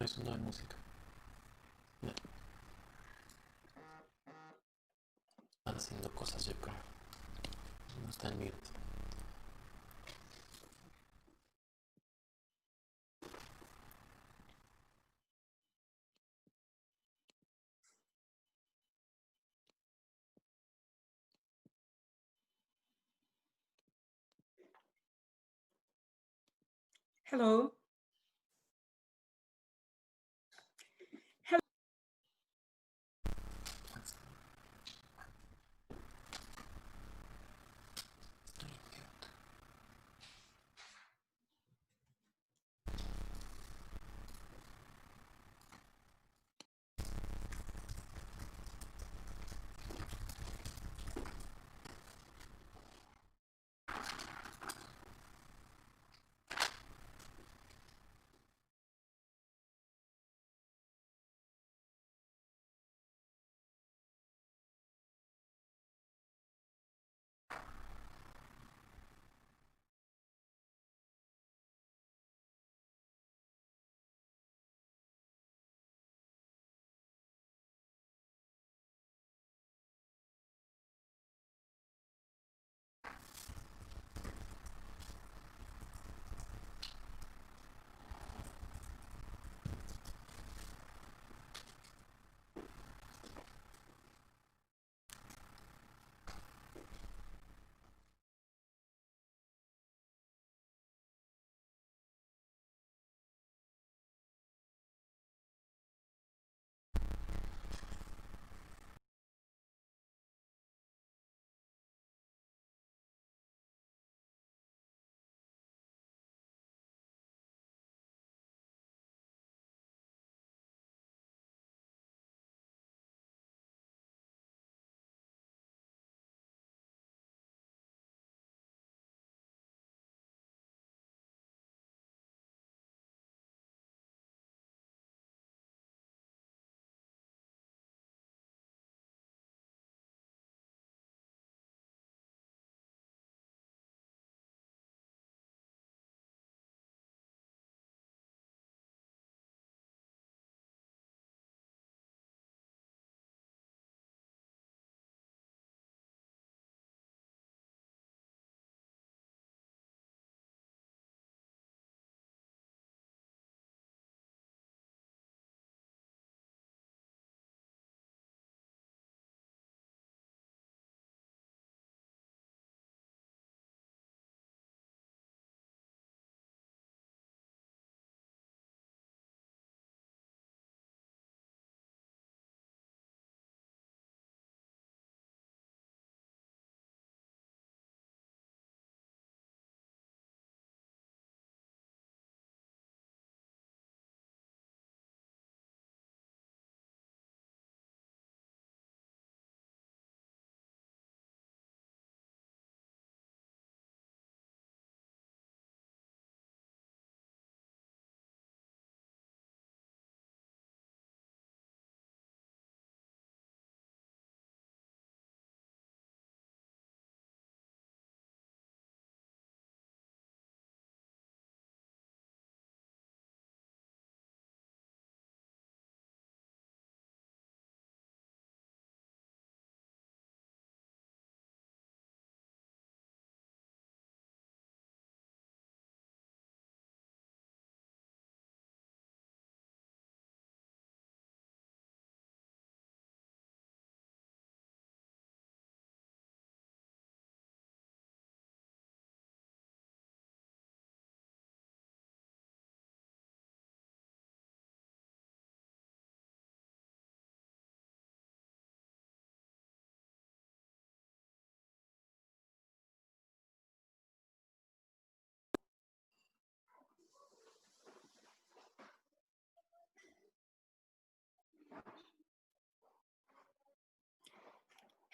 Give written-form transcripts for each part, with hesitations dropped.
eso no hay música. No. Están haciendo cosas, yo creo. No está en mute. Hello. Hello.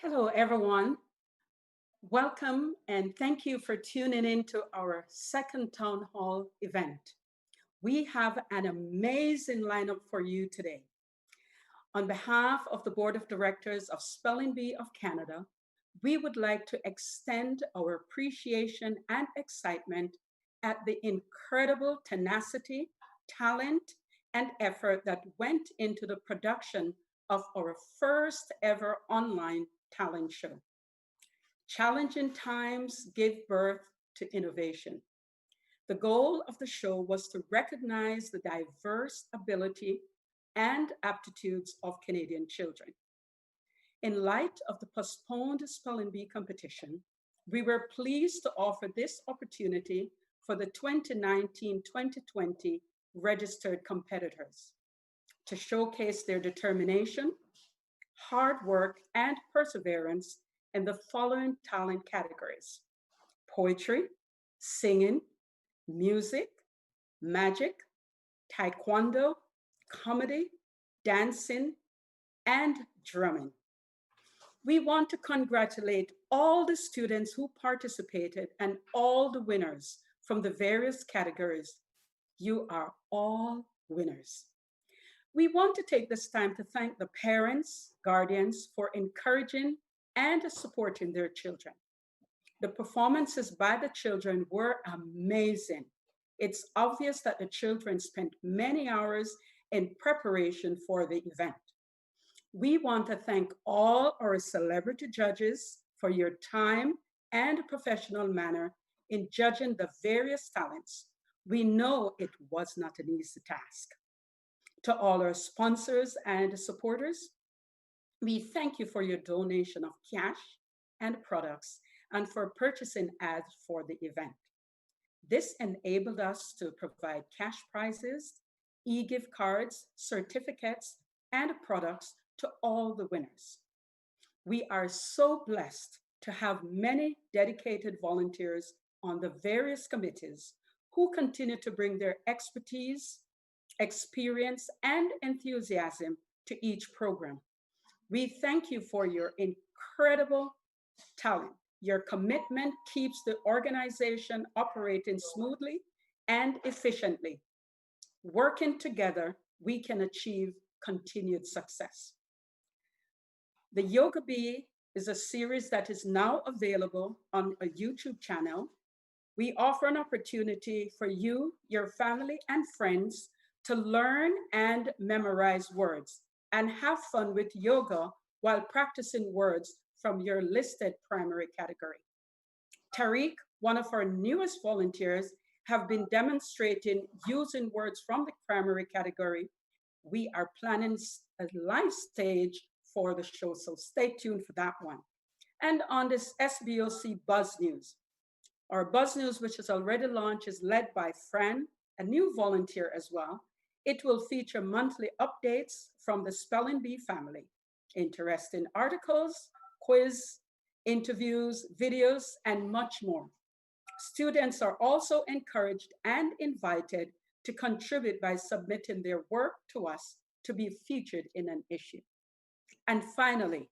Hello, everyone. Welcome and thank you for tuning in to our second town hall event. We have an amazing lineup for you today. On behalf of the Board of Directors of Spelling Bee of Canada, we would like to extend our appreciation and excitement at the incredible tenacity, talent, and effort that went into the production of our first ever online talent show. Challenging times give birth to innovation. The goal of the show was to recognize the diverse ability and aptitudes of Canadian children. In light of the postponed Spelling Bee competition, we were pleased to offer this opportunity for the 2019-2020 registered competitors to showcase their determination, hard work, and perseverance in the following talent categories: poetry, singing, music, magic, taekwondo, comedy, dancing, and drumming. We want to congratulate all the students who participated and all the winners from the various categories. You are all winners. We want to take this time to thank the parents, guardians for encouraging and supporting their children. The performances by the children were amazing. It's obvious that the children spent many hours in preparation for the event. We want to thank all our celebrity judges for your time and professional manner in judging the various talents. We know it was not an easy task. To all our sponsors and supporters, we thank you for your donation of cash and products and for purchasing ads for the event. This enabled us to provide cash prizes, e-gift cards, certificates, and products to all the winners. We are so blessed to have many dedicated volunteers on the various committees who continue to bring their expertise, experience, and enthusiasm to each program. We thank you for your incredible talent. Your commitment keeps the organization operating smoothly and efficiently. Working together, we can achieve continued success. The Yoga Bee is a series that is now available on a YouTube channel. We offer an opportunity for you, your family, and friends to learn and memorize words and have fun with yoga while practicing words from your listed primary category. Tariq, one of our newest volunteers, have been demonstrating using words from the primary category. We are planning a live stage for the show, so stay tuned for that one. And on this SBOC Buzz News. Our Buzz News, which is already launched, is led by Fran, a new volunteer as well. It will feature monthly updates from the Spelling Bee family, interesting articles, quiz, interviews, videos, and much more. Students are also encouraged and invited to contribute by submitting their work to us to be featured in an issue. And finally,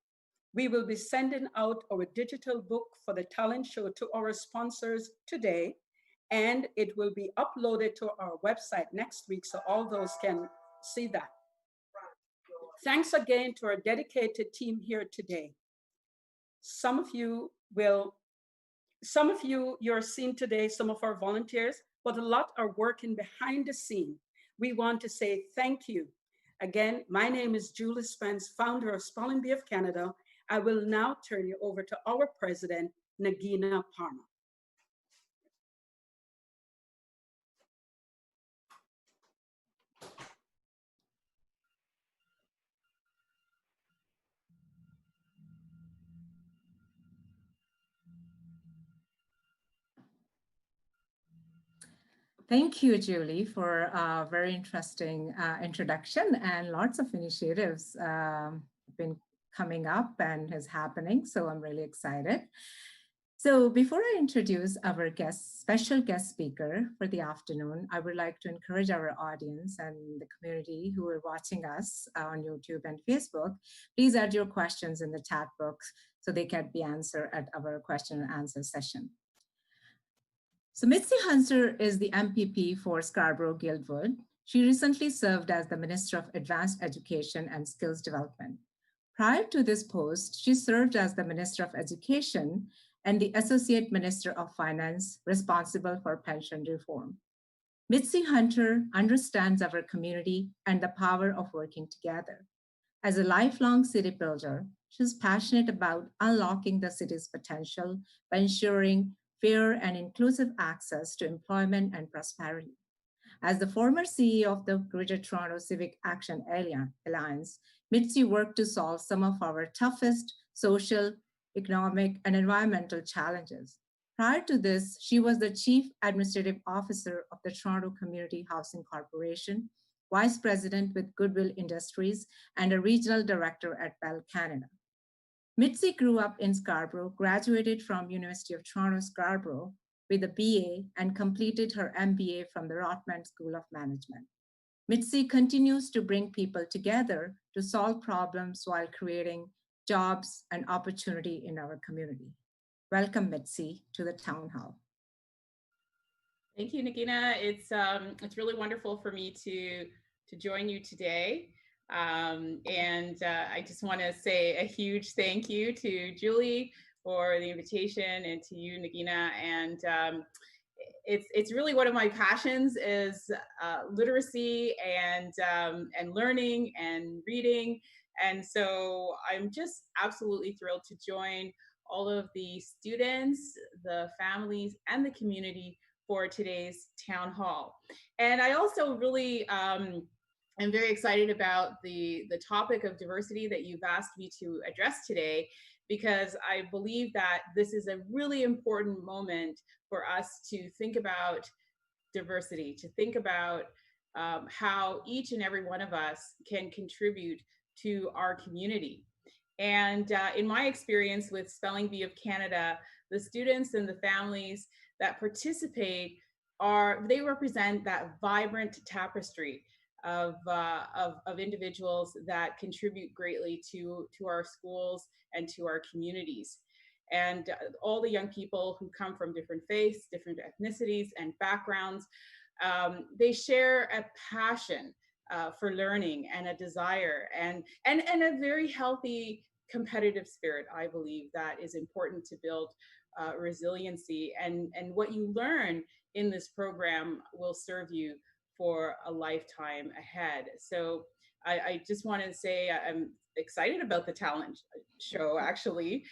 we will be sending out our digital book for the talent show to our sponsors today, and it will be uploaded to our website next week so all those can see that. Thanks again to our dedicated team here today. Some of you, you're seeing today, some of our volunteers, but a lot are working behind the scene. We want to say thank you. Again, my name is Julie Spence, founder of Spelling Bee of Canada. I will now turn you over to our president, Nagina Parma. Thank you, Julie, for a very interesting introduction, and lots of initiatives been coming up and is happening. So I'm really excited. So before I introduce our special guest speaker for the afternoon, I would like to encourage our audience and the community who are watching us on YouTube and Facebook, please add your questions in the chat box so they can be answered at our question and answer session. So Mitzi Hunter is the MPP for Scarborough-Guildwood. She recently served as the Minister of Advanced Education and Skills Development. Prior to this post, she served as the Minister of Education and the Associate Minister of Finance responsible for pension reform. Mitzi Hunter understands our community and the power of working together. As a lifelong city builder, she's passionate about unlocking the city's potential by ensuring fair and inclusive access to employment and prosperity. As the former CEO of the Greater Toronto Civic Action Alliance, Mitzi worked to solve some of our toughest social, economic, and environmental challenges. Prior to this, she was the Chief Administrative Officer of the Toronto Community Housing Corporation, Vice President with Goodwill Industries, and a Regional Director at Bell Canada. Mitzi grew up in Scarborough, graduated from University of Toronto Scarborough with a BA, and completed her MBA from the Rotman School of Management. Mitzi continues to bring people together to solve problems while creating jobs and opportunity in our community. Welcome, Mitzi, to the Town Hall. Thank you, Nagina. It's really wonderful for me to join you today. I just want to say a huge thank you to Julie for the invitation, and to you, Nagina. And it's really one of my passions is literacy and learning and reading. And so I'm just absolutely thrilled to join all of the students, the families, and the community for today's town hall. And I also really am very excited about the topic of diversity that you've asked me to address today, because I believe that this is a really important moment for us to think about diversity, to think about how each and every one of us can contribute to our community. And in my experience with Spelling Bee of Canada, the students and the families that participate they represent that vibrant tapestry of individuals that contribute greatly to our schools and to our communities. And all the young people who come from different faiths, different ethnicities and backgrounds, they share a passion for learning and a desire and a very healthy competitive spirit. I believe that is important to build resiliency, and what you learn in this program will serve you for a lifetime ahead. So I just want to say I'm excited about the talent show, actually,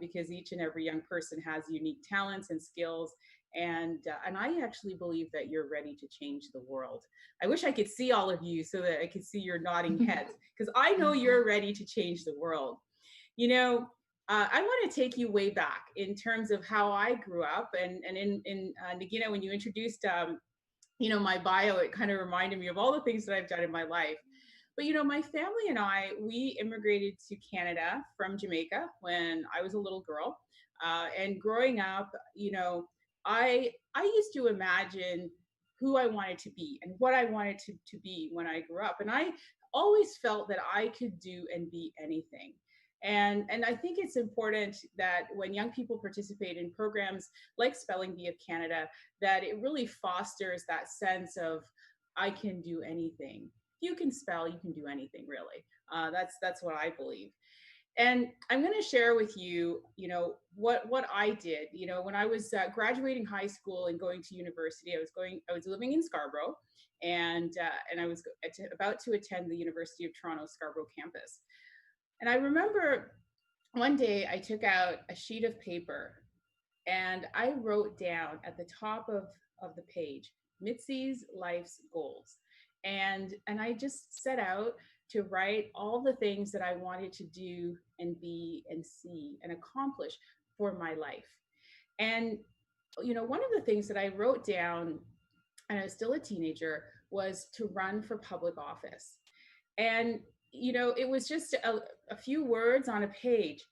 because each and every young person has unique talents and skills. And I actually believe that you're ready to change the world. I wish I could see all of you so that I could see your nodding heads, because I know you're ready to change the world. You know, I want to take you way back in terms of how I grew up. And in Nagina, when you introduced you know, my bio, it kind of reminded me of all the things that I've done in my life. But, you know, my family and I, we immigrated to Canada from Jamaica when I was a little girl. And growing up, you know, I used to imagine who I wanted to be and what I wanted to be when I grew up. And I always felt that I could do and be anything. And I think it's important that when young people participate in programs like Spelling Bee of Canada, that it really fosters that sense of, I can do anything. If you can spell, you can do anything, really. That's what I believe. And I'm going to share with you, you know, what I did. You know, when I was graduating high school and going to university, I was living in Scarborough, and I was about to attend the University of Toronto Scarborough campus. And I remember one day I took out a sheet of paper and I wrote down at the top of the page, Mitzi's life's goals. And I just set out to write all the things that I wanted to do and be and see and accomplish for my life. And, you know, one of the things that I wrote down, and I was still a teenager, was to run for public office. And, you know, it was just a few words on a page.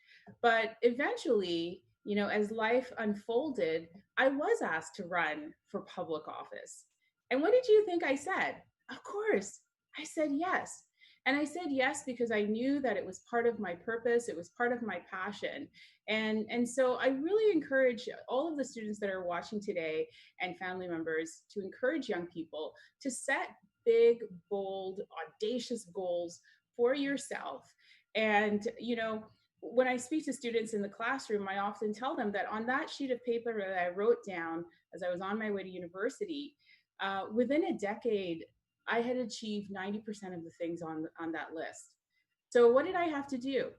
But eventually, you know, as life unfolded, I was asked to run for public office. And what did you think I said? Of course, I said yes. And I said yes because I knew that it was part of my purpose. It was part of my passion. And so I really encourage all of the students that are watching today and family members to encourage young people to set big, bold, audacious goals for yourself. And, you know, when I speak to students in the classroom, I often tell them that on that sheet of paper that I wrote down as I was on my way to university, within a decade, I had achieved 90% of the things on that list. So what did I have to do?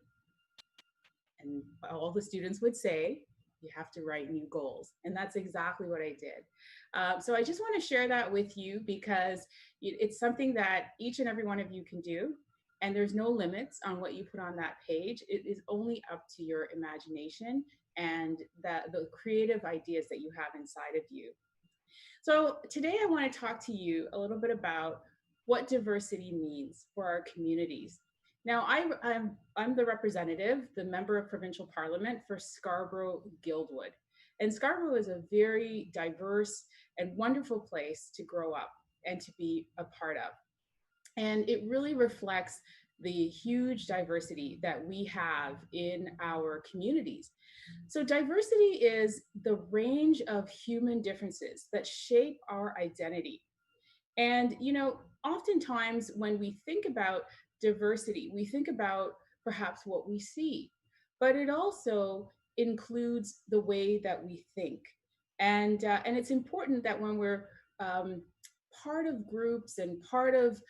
And all the students would say, you have to write new goals. And that's exactly what I did. So I just want to share that with you because it's something that each and every one of you can do. And there's no limits on what you put on that page. It is only up to your imagination and the creative ideas that you have inside of you. So today I want to talk to you a little bit about what diversity means for our communities. Now, I'm the representative, the member of provincial parliament for Scarborough-Guildwood. And Scarborough is a very diverse and wonderful place to grow up and to be a part of. And it really reflects the huge diversity that we have in our communities. So diversity is the range of human differences that shape our identity. And, oftentimes when we think about diversity, we think about perhaps what we see, but it also includes the way that we think. And it's important that when we're part of groups and part of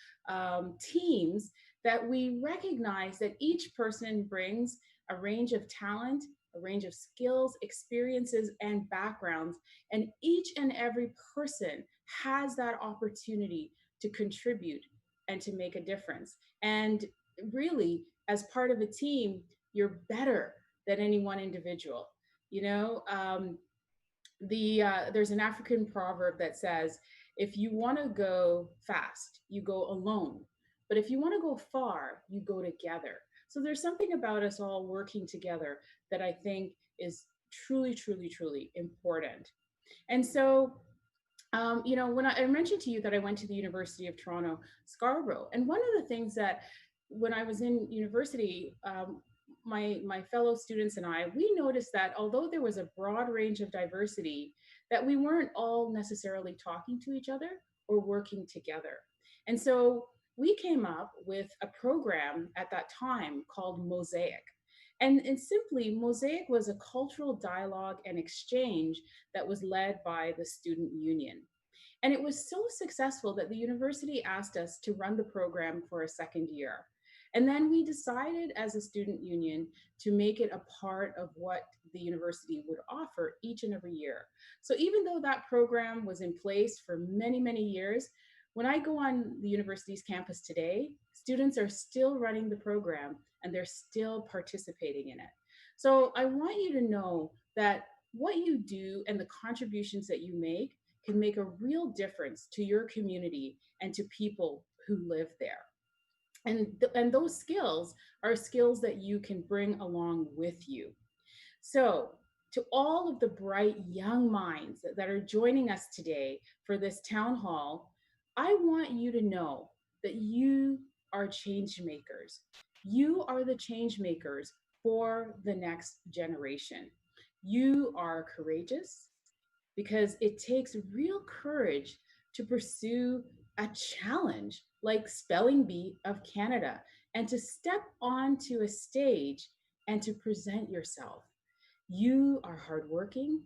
teams, that we recognize that each person brings a range of talent, a range of skills, experiences, and backgrounds. And each and every person has that opportunity to contribute and to make a difference. And really, as part of a team, you're better than any one individual. There's an African proverb that says, if you want to go fast, you go alone. But if you want to go far, you go together. So there's something about us all working together that I think is truly, truly, truly important. And so, when I mentioned to you that I went to the University of Toronto, Scarborough, and one of the things that when I was in university, my fellow students and I, we noticed that although there was a broad range of diversity, that we weren't all necessarily talking to each other or working together. And so we came up with a program at that time called Mosaic. And simply, Mosaic was a cultural dialogue and exchange that was led by the student union. And it was so successful that the university asked us to run the program for a second year. And then we decided as a student union to make it a part of what the university would offer each and every year. So even though that program was in place for many, many years, when I go on the university's campus today, students are still running the program and they're still participating in it. So I want you to know that what you do and the contributions that you make can make a real difference to your community and to people who live there. And those skills are skills that you can bring along with you. So to all of the bright young minds that are joining us today for this town hall, I want you to know that you are change makers. You are the change makers for the next generation. You are courageous because it takes real courage to pursue a challenge like Spelling Bee of Canada and to step onto a stage and to present yourself. You are hardworking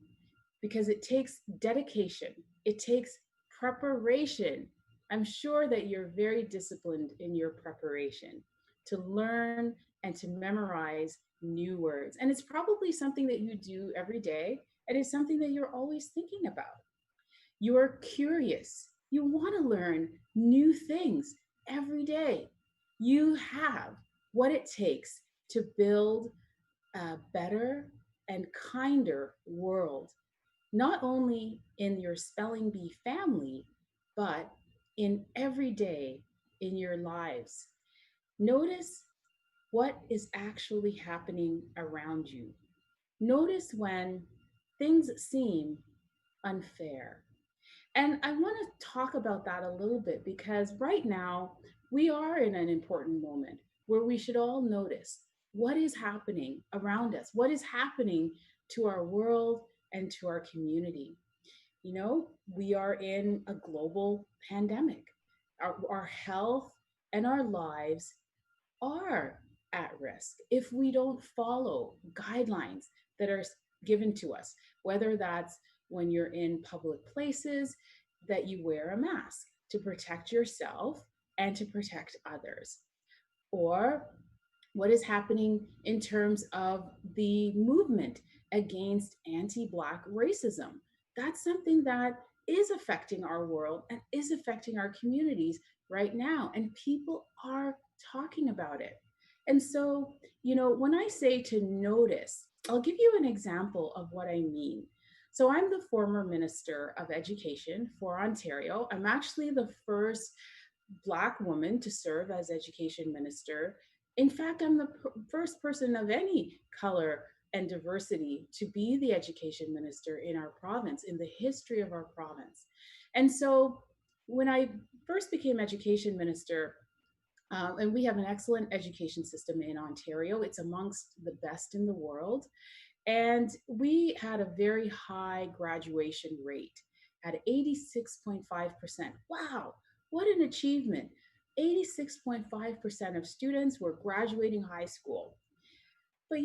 because it takes dedication. It takes preparation. I'm sure that you're very disciplined in your preparation to learn and to memorize new words. And it's probably something that you do every day. It is something that you're always thinking about. You're curious. You want to learn new things every day. You have what it takes to build a better and kinder world, not only in your Spelling Bee family, but in every day in your lives. Notice what is actually happening around you. Notice when things seem unfair. And I want to talk about that a little bit because right now we are in an important moment where we should all notice what is happening around us, what is happening to our world and to our community. We are in a global pandemic. Our health and our lives are at risk if we don't follow guidelines that are given to us, whether that's when you're in public places, that you wear a mask to protect yourself and to protect others? Or what is happening in terms of the movement against anti-Black racism? That's something that is affecting our world and is affecting our communities right now. And people are talking about it. And so, when I say to notice, I'll give you an example of what I mean. So I'm the former Minister of Education for Ontario. I'm actually the first Black woman to serve as Education Minister. In fact, I'm the first person of any color and diversity to be the Education Minister in our province, in the history of our province. And so when I first became Education Minister, and we have an excellent education system in Ontario, it's amongst the best in the world. And we had a very high graduation rate at 86.5%. Wow, what an achievement. 86.5% of students were graduating high school. But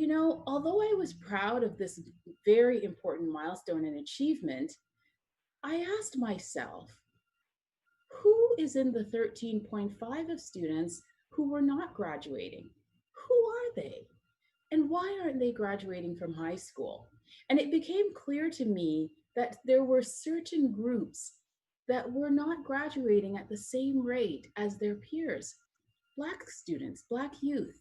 although I was proud of this very important milestone and achievement, I asked myself, who is in the 13.5 of students who were not graduating? Who are they? And why aren't they graduating from high school? And it became clear to me that there were certain groups that were not graduating at the same rate as their peers. Black students, Black youth,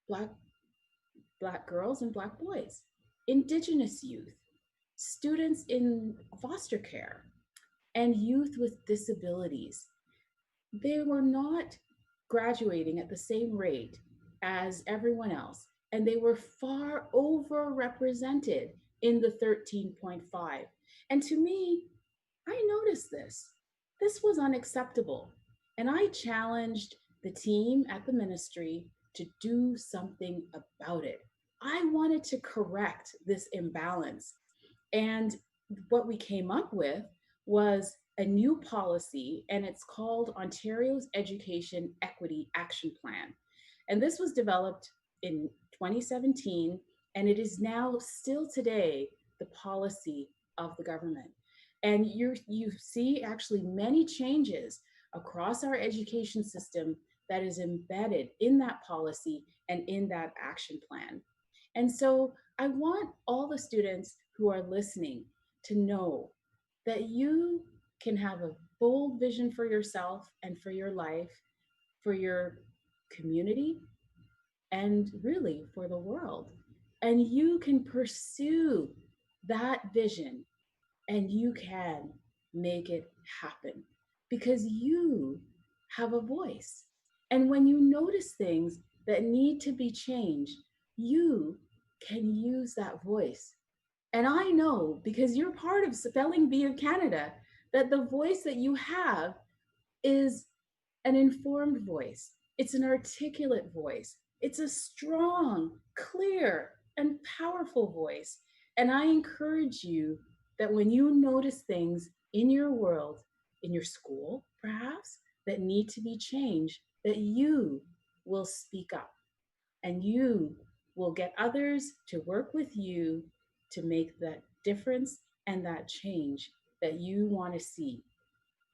Black girls and Black boys, Indigenous youth, students in foster care, and youth with disabilities. They were not graduating at the same rate as everyone else, and they were far overrepresented in the 13.5. And to me, I noticed this. This was unacceptable. And I challenged the team at the ministry to do something about it. I wanted to correct this imbalance. And what we came up with was a new policy, and it's called Ontario's Education Equity Action Plan. And this was developed in 2017, and it is now still today the policy of the government. And you see actually many changes across our education system that is embedded in that policy and in that action plan. And so I want all the students who are listening to know that you can have a bold vision for yourself and for your life, for your community, and really for the world. And you can pursue that vision and you can make it happen because you have a voice. And when you notice things that need to be changed, you can use that voice. And I know, because you're part of Spelling Bee of Canada, that the voice that you have is an informed voice. It's an articulate voice. It's a strong, clear, and powerful voice. And I encourage you that when you notice things in your world, in your school, perhaps, that need to be changed, that you will speak up and you will get others to work with you to make that difference and that change that you want to see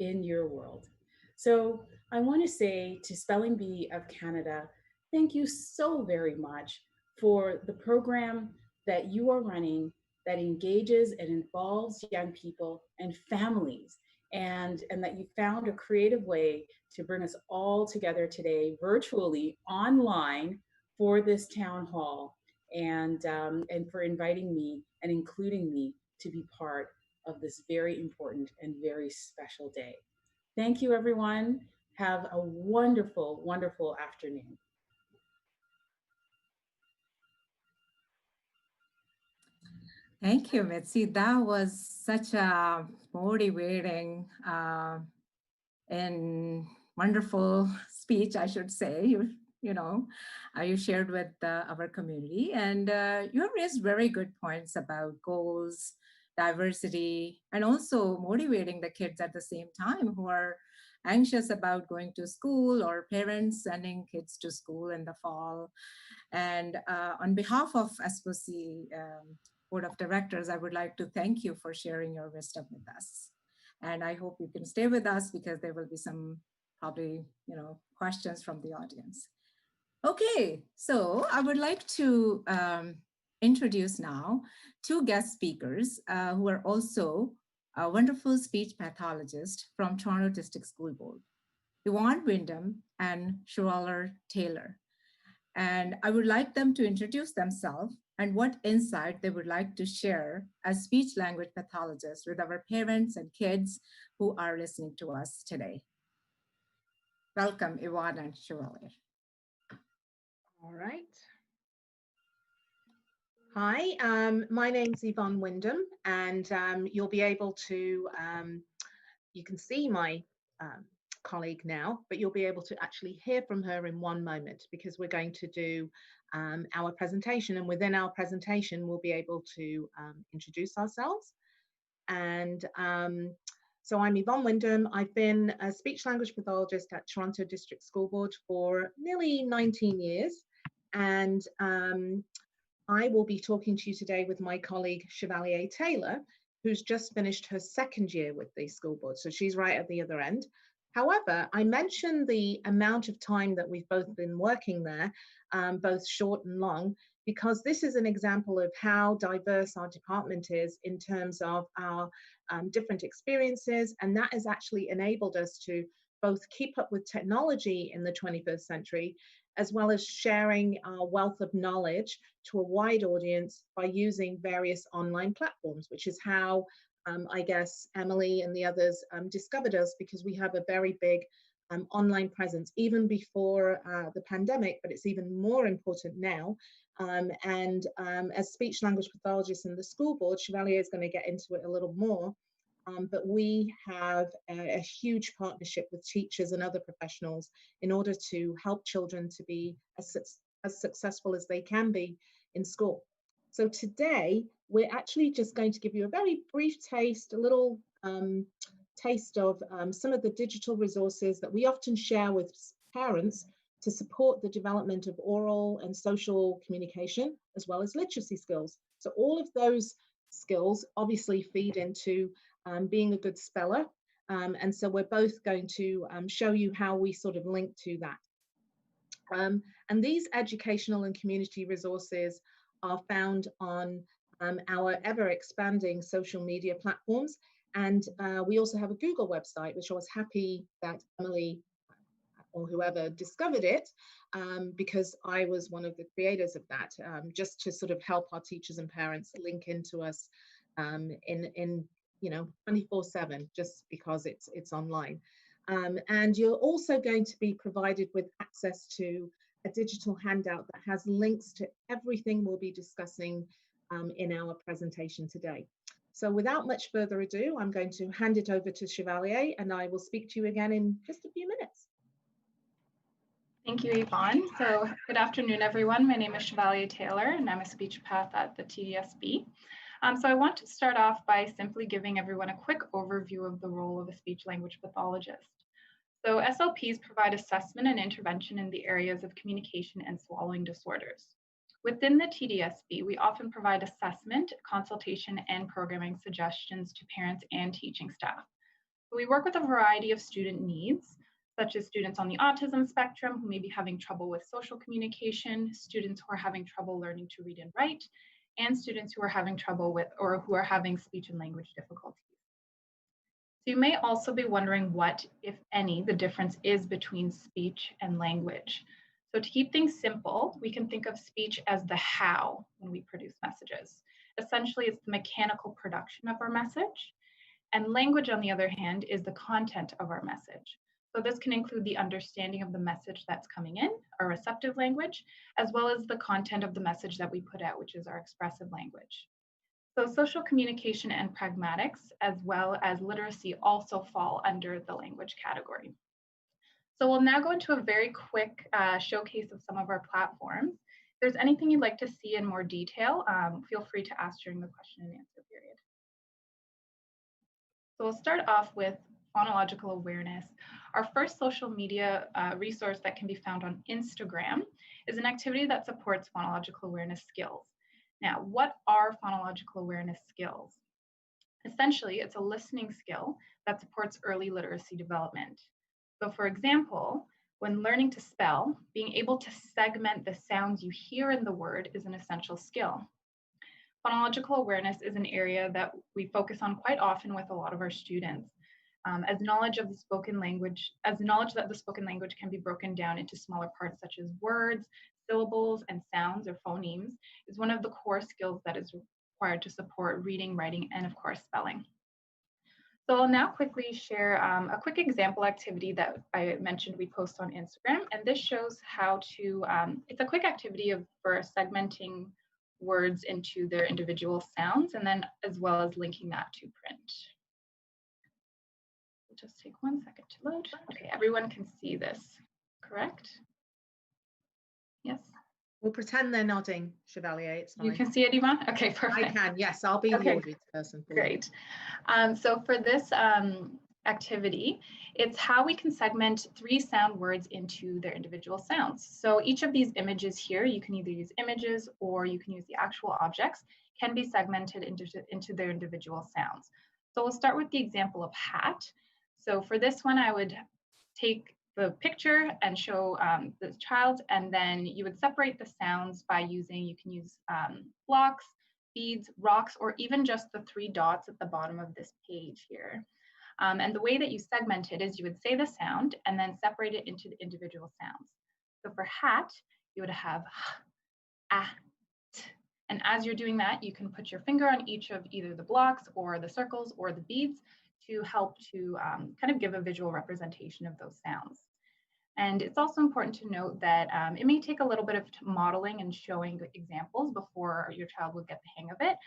in your world. So I want to say to Spelling Bee of Canada, thank you so very much for the program that you are running that engages and involves young people and families, and that you found a creative way to bring us all together today virtually online for this town hall, and for inviting me and including me to be part of this very important and very special day. Thank you, everyone. Have a wonderful, wonderful afternoon. Thank you, Mitzi. That was such a motivating and wonderful speech, I should say. You shared with our community, and you have raised very good points about goals, diversity, and also motivating the kids at the same time who are anxious about going to school, or parents sending kids to school in the fall. And on behalf of SPOC Board of Directors, I would like to thank you for sharing your wisdom with us. And I hope you can stay with us because there will be some probably, questions from the audience. Okay, so I would like to introduce now two guest speakers who are also a wonderful speech pathologist from Toronto District School Board, Yvonne Wyndham and Shirley Taylor. And I would like them to introduce themselves and what insight they would like to share as speech language pathologists with our parents and kids who are listening to us today. Welcome, Yvonne and Shirley. All right. Hi, my name's Yvonne Wyndham, and you'll be able to, you can see my colleague now, but you'll be able to actually hear from her in one moment because we're going to do our presentation, and within our presentation, we'll be able to introduce ourselves. And so I'm Yvonne Wyndham. I've been a speech language pathologist at Toronto District School Board for nearly 19 years. And I will be talking to you today with my colleague, Shirley Taylor, who's just finished her second year with the school board. So she's right at the other end. However, I mentioned the amount of time that we've both been working there, both short and long, because this is an example of how diverse our department is in terms of our different experiences. And that has actually enabled us to both keep up with technology in the 21st century, as well as sharing our wealth of knowledge to a wide audience by using various online platforms, which is how I guess Emily and the others discovered us, because we have a very big online presence even before the pandemic, but it's even more important now. As speech language pathologists in the school board, Chevalier is going to get into it a little more. But we have a huge partnership with teachers and other professionals in order to help children to be as successful as they can be in school. So today, we're actually just going to give you a very brief taste, a little taste of some of the digital resources that we often share with parents to support the development of oral and social communication, as well as literacy skills. So all of those skills obviously feed into being a good speller. And so we're both going to show you how we sort of link to that. And these educational and community resources are found on our ever expanding social media platforms. And we also have a Google website, which I was happy that Emily or whoever discovered it, because I was one of the creators of that, just to sort of help our teachers and parents link into us in 24/7, just because it's online. And you're also going to be provided with access to a digital handout that has links to everything we'll be discussing in our presentation today. So without much further ado, I'm going to hand it over to Chevalier, and I will speak to you again in just a few minutes. Thank you, Yvonne. So good afternoon, everyone. My name is Chevalier Taylor, and I'm a speech path at the TDSB. So I want to start off by simply giving everyone a quick overview of the role of a speech language pathologist. So SLPs provide assessment and intervention in the areas of communication and swallowing disorders. Within the TDSB, we often provide assessment, consultation, and programming suggestions to parents and teaching staff. We work with a variety of student needs, such as students on the autism spectrum who may be having trouble with social communication, students who are having trouble learning to read and write, and students who are having trouble with or who are having speech and language difficulties. So you may also be wondering what, if any, the difference is between speech and language. So to keep things simple, we can think of speech as the how when we produce messages. Essentially, it's the mechanical production of our message. And language, on the other hand, is the content of our message. So this can include the understanding of the message that's coming in, our receptive language, as well as the content of the message that we put out, which is our expressive language. So social communication and pragmatics, as well as literacy, also fall under the language category. So we'll now go into a very quick showcase of some of our platforms. If there's anything you'd like to see in more detail, feel free to ask during the question and answer period. So we'll start off with phonological awareness. Our first social media resource that can be found on Instagram is an activity that supports phonological awareness skills. Now, what are phonological awareness skills? Essentially, it's a listening skill that supports early literacy development. So for example, when learning to spell, being able to segment the sounds you hear in the word is an essential skill. Phonological awareness is an area that we focus on quite often with a lot of our students. As knowledge that the spoken language can be broken down into smaller parts such as words, syllables, and sounds or phonemes is one of the core skills that is required to support reading, writing, and of course, spelling. So I'll now quickly share a quick example activity that I mentioned we post on Instagram. And this shows how to, it's a quick activity for segmenting words into their individual sounds, and then as well as linking that to print. It'll just take 1 second to load. Okay, everyone can see this, correct? Yes. We'll pretend they're nodding, Chevalier. It's fine. You can see it, Yvonne? Okay, perfect. I can, yes. I'll be the audience person. Great. So for this activity, it's how we can segment 3 sound words into their individual sounds. So each of these images here, you can either use images or you can use the actual objects, can be segmented into their individual sounds. So we'll start with the example of hat. So for this one, I would take the picture and show the child, and then you would separate the sounds by using, you can use blocks, beads, rocks, or even just the 3 dots at the bottom of this page here. And the way that you segment it is you would say the sound and then separate it into the individual sounds. So for hat, you would have ah, t. And as you're doing that, you can put your finger on each of either the blocks or the circles or the beads to help to kind of give a visual representation of those sounds. And it's also important to note that it may take a little bit of modeling and showing examples before your child will get the hang of it.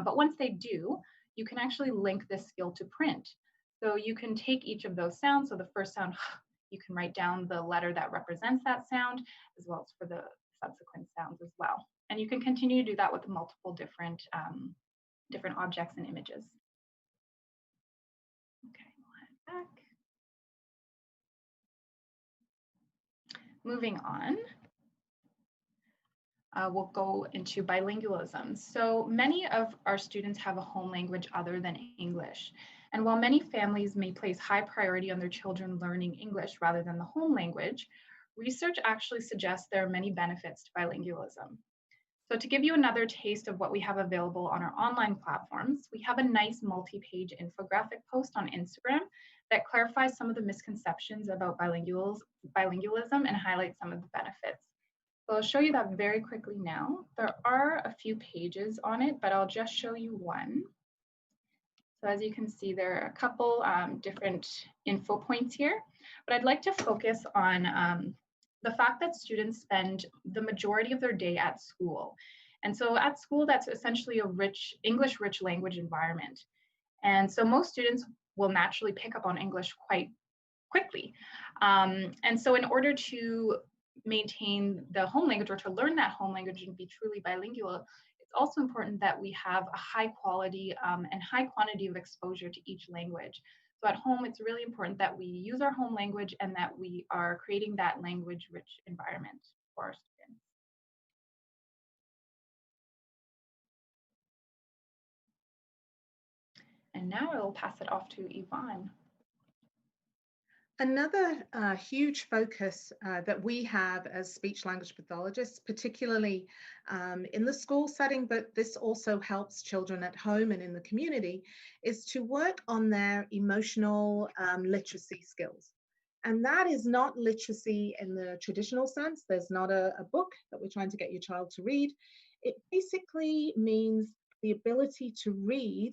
But once they do, you can actually link this skill to print. So you can take each of those sounds. So the first sound, you can write down the letter that represents that sound, as well as for the subsequent sounds as well. And you can continue to do that with multiple different objects and images. Okay, we'll head back. Moving on, we'll go into bilingualism. So many of our students have a home language other than English. And while many families may place high priority on their children learning English rather than the home language, research actually suggests there are many benefits to bilingualism. So to give you another taste of what we have available on our online platforms, we have a nice multi-page infographic post on Instagram that clarifies some of the misconceptions about bilingualism and highlights some of the benefits. So I'll show you that very quickly now. There are a few pages on it, but I'll just show you one. So as you can see, there are a couple different info points here, but I'd like to focus on the fact that students spend the majority of their day at school. And so at school, that's essentially a English-rich language environment. And so most students will naturally pick up on English quite quickly. And so in order to maintain the home language or to learn that home language and be truly bilingual, it's also important that we have a high quality and high quantity of exposure to each language. So at home, it's really important that we use our home language and that we are creating that language-rich environment for our students. And now I will pass it off to Yvonne. Another huge focus that we have as speech language pathologists, particularly in the school setting, but this also helps children at home and in the community, is to work on their emotional literacy skills. And that is not literacy in the traditional sense. There's not a book that we're trying to get your child to read. It basically means the ability to read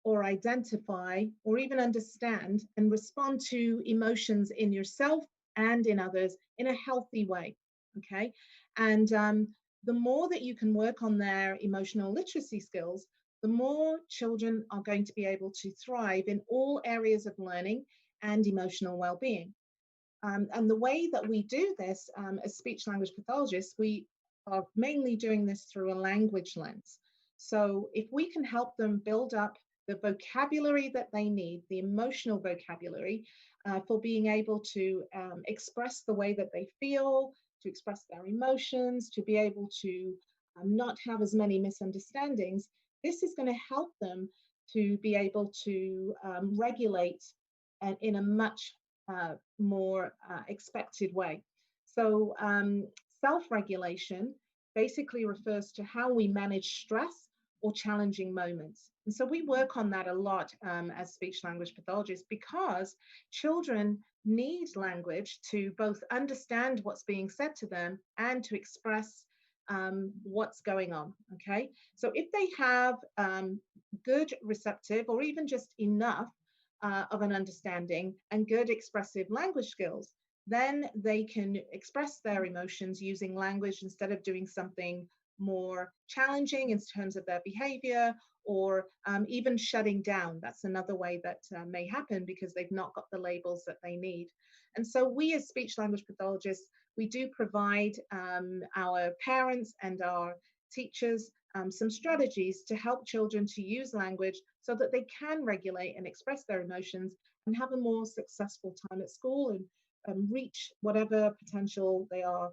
or identify or even understand and respond to emotions in yourself and in others in a healthy way, okay? And the more that you can work on their emotional literacy skills, the more children are going to be able to thrive in all areas of learning and emotional well-being. And the way that we do this as speech language pathologists, we are mainly doing this through a language lens. So if we can help them build up the vocabulary that they need, the emotional vocabulary for being able to express the way that they feel, to express their emotions, to be able to not have as many misunderstandings, this is going to help them to be able to regulate in a much more expected way. So self-regulation basically refers to how we manage stress or challenging moments. And so we work on that a lot as speech-language pathologists, because children need language to both understand what's being said to them and to express what's going on, okay? So if they have good receptive or even just enough of an understanding and good expressive language skills, then they can express their emotions using language instead of doing something more challenging in terms of their behavior, or even shutting down. That's another way that may happen because they've not got the labels that they need. And so we as speech language pathologists, we do provide our parents and our teachers some strategies to help children to use language so that they can regulate and express their emotions and have a more successful time at school and reach whatever potential they are,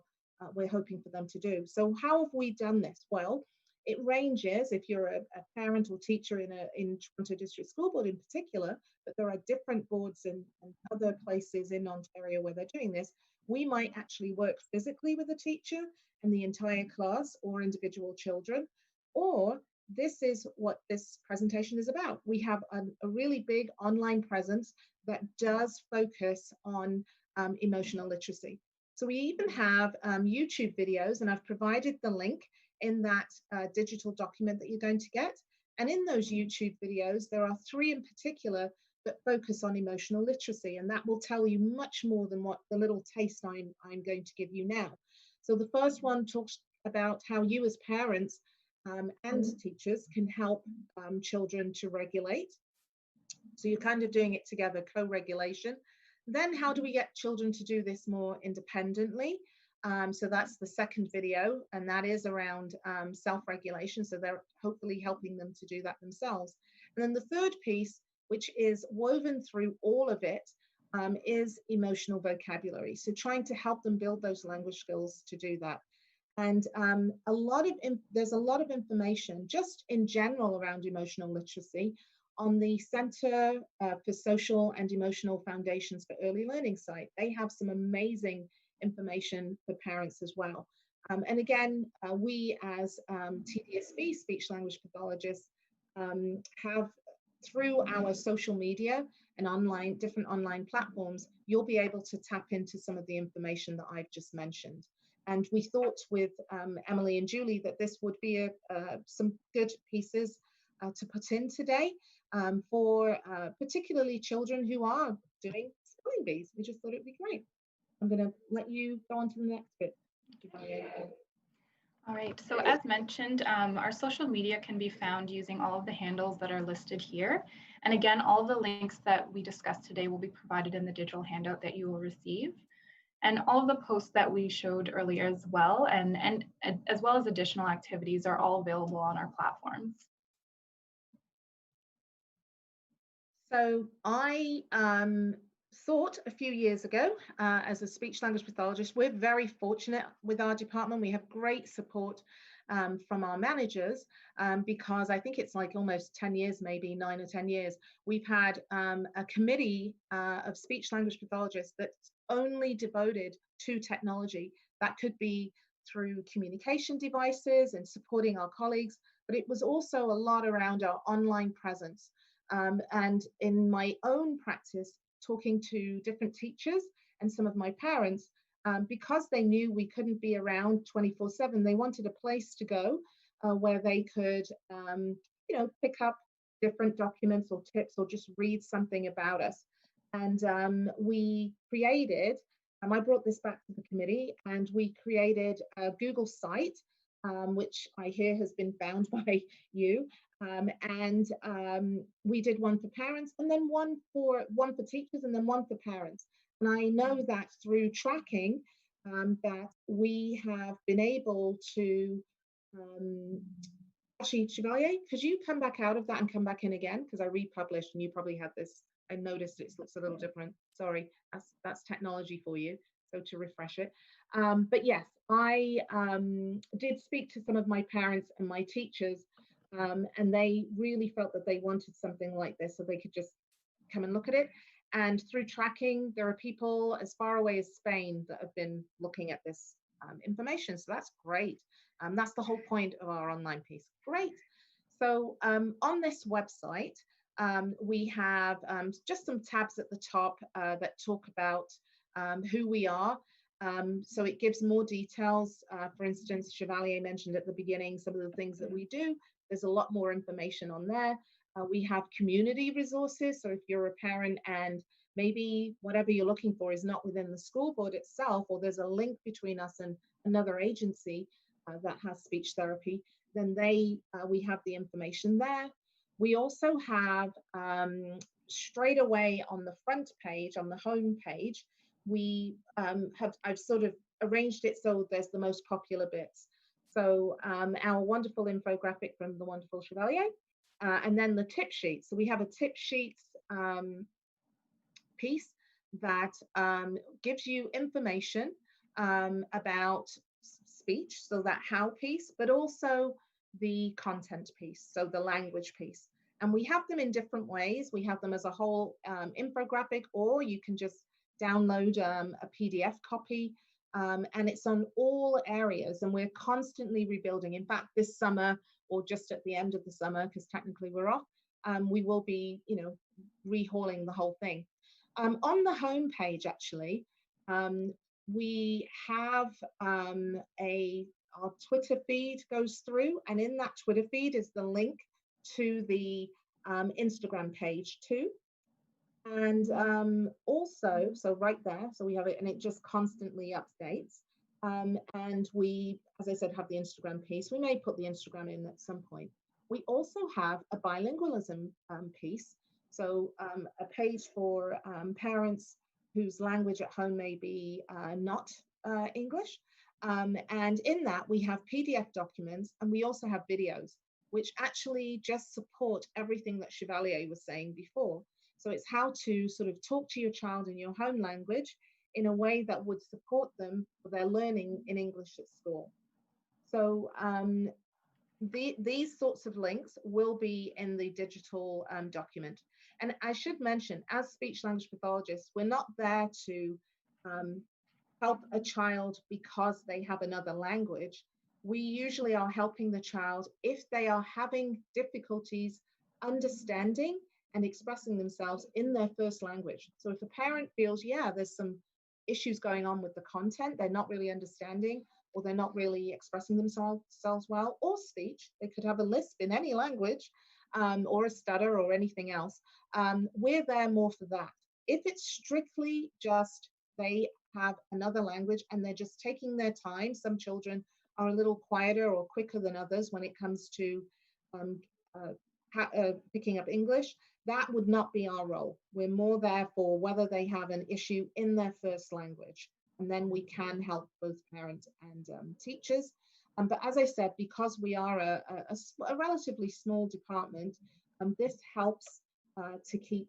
we're hoping for them to do. So how have we done this? Well, it ranges if you're a parent or teacher in Toronto District School Board in particular, but there are different boards in other places in Ontario where they're doing this. We might actually work physically with a teacher and the entire class or individual children, or this is what this presentation is about. We have a really big online presence that does focus on emotional literacy. So we even have YouTube videos, and I've provided the link in that digital document that you're going to get. And in those YouTube videos, there are 3 in particular that focus on emotional literacy, and that will tell you much more than what the little taste I'm going to give you now. So the first one talks about how you as parents and teachers can help children to regulate. So you're kind of doing it together, co-regulation. Then how do we get children to do this more independently? So that's the second video, and that is around self-regulation. So they're hopefully helping them to do that themselves. And then the third piece, which is woven through all of it, is emotional vocabulary. So trying to help them build those language skills to do that. And there's a lot of information just in general around emotional literacy on the Center for Social and Emotional Foundations for Early Learning site. They have some amazing information for parents as well. And again, we as TDSB speech language pathologists have, through our social media and different online platforms, you'll be able to tap into some of the information that I've just mentioned. And we thought with Emily and Julie that this would be some good pieces to put in today for particularly children who are doing spelling bees. We just thought it'd be great. I'm going to let you go on to the next bit. All right, so as mentioned, our social media can be found using all of the handles that are listed here. And again, all of the links that we discussed today will be provided in the digital handout that you will receive. And all of the posts that we showed earlier as well, and as well as additional activities, are all available on our platforms. So I thought a few years ago, as a speech language pathologist, we're very fortunate with our department. We have great support from our managers because I think it's like almost 10 years, maybe 9 or 10 years, we've had a committee of speech language pathologists that's only devoted to technology. That could be through communication devices and supporting our colleagues, but it was also a lot around our online presence. And in my own practice, talking to different teachers and some of my parents, because they knew we couldn't be around 24/7, they wanted a place to go where they could, pick up different documents or tips or just read something about us. And we created, I brought this back to the committee, and we created a Google site, which I hear has been found by you. We did one for parents, and then one for teachers, and then one for parents. And I know that through tracking that we have been able to actually, Chevalier, could you come back out of that and come back in again? Because I republished and you probably had this. I noticed it looks a little different. Sorry, that's technology for you. So to refresh it. But yes, I did speak to some of my parents and my teachers And they really felt that they wanted something like this so they could just come and look at it. And through tracking, there are people as far away as Spain that have been looking at this information. So that's great. That's the whole point of our online piece. Great. So on this website, we have just some tabs at the top that talk about who we are. So it gives more details. For instance, Chevalier mentioned at the beginning some of the things that we do. There's a lot more information on there. We have community resources. So if you're a parent and maybe whatever you're looking for is not within the school board itself, or there's a link between us and another agency that has speech therapy, then we have the information there. We also have straight away on the front page, on the home page, I've sort of arranged it so there's the most popular bits. So our wonderful infographic from the wonderful Chevalier, and then the tip sheet. So we have a tip sheets piece that gives you information about speech, so that how piece, but also the content piece, so the language piece. And we have them in different ways. We have them as a whole infographic, or you can just download a PDF copy, and it's on all areas, and we're constantly rebuilding. In fact, this summer, or just at the end of the summer, because technically we're off, we will be, rehauling the whole thing. On the home page, actually, we have our Twitter feed goes through, and in that Twitter feed is the link to the Instagram page too. And also, so right there, so we have it, and it just constantly updates. And we, as I said, have the Instagram piece. We may put the Instagram in at some point. We also have a bilingualism piece. So a page for parents whose language at home may be not English. And in that, we have PDF documents, and we also have videos, which actually just support everything that Chevalier was saying before. So it's how to sort of talk to your child in your home language in a way that would support them for their learning in English at school. So these sorts of links will be in the digital document. And I should mention, as speech language pathologists, we're not there to help a child because they have another language. We usually are helping the child if they are having difficulties understanding and expressing themselves in their first language. So if a parent feels, yeah, there's some issues going on with the content, they're not really understanding, or they're not really expressing themselves well, or speech, they could have a lisp in any language, or a stutter or anything else, we're there more for that. If it's strictly just they have another language and they're just taking their time, some children are a little quieter or quicker than others when it comes to picking up English, that would not be our role. We're more there for whether they have an issue in their first language, and then we can help both parents and teachers. But as I said, because we are a relatively small department, this helps to keep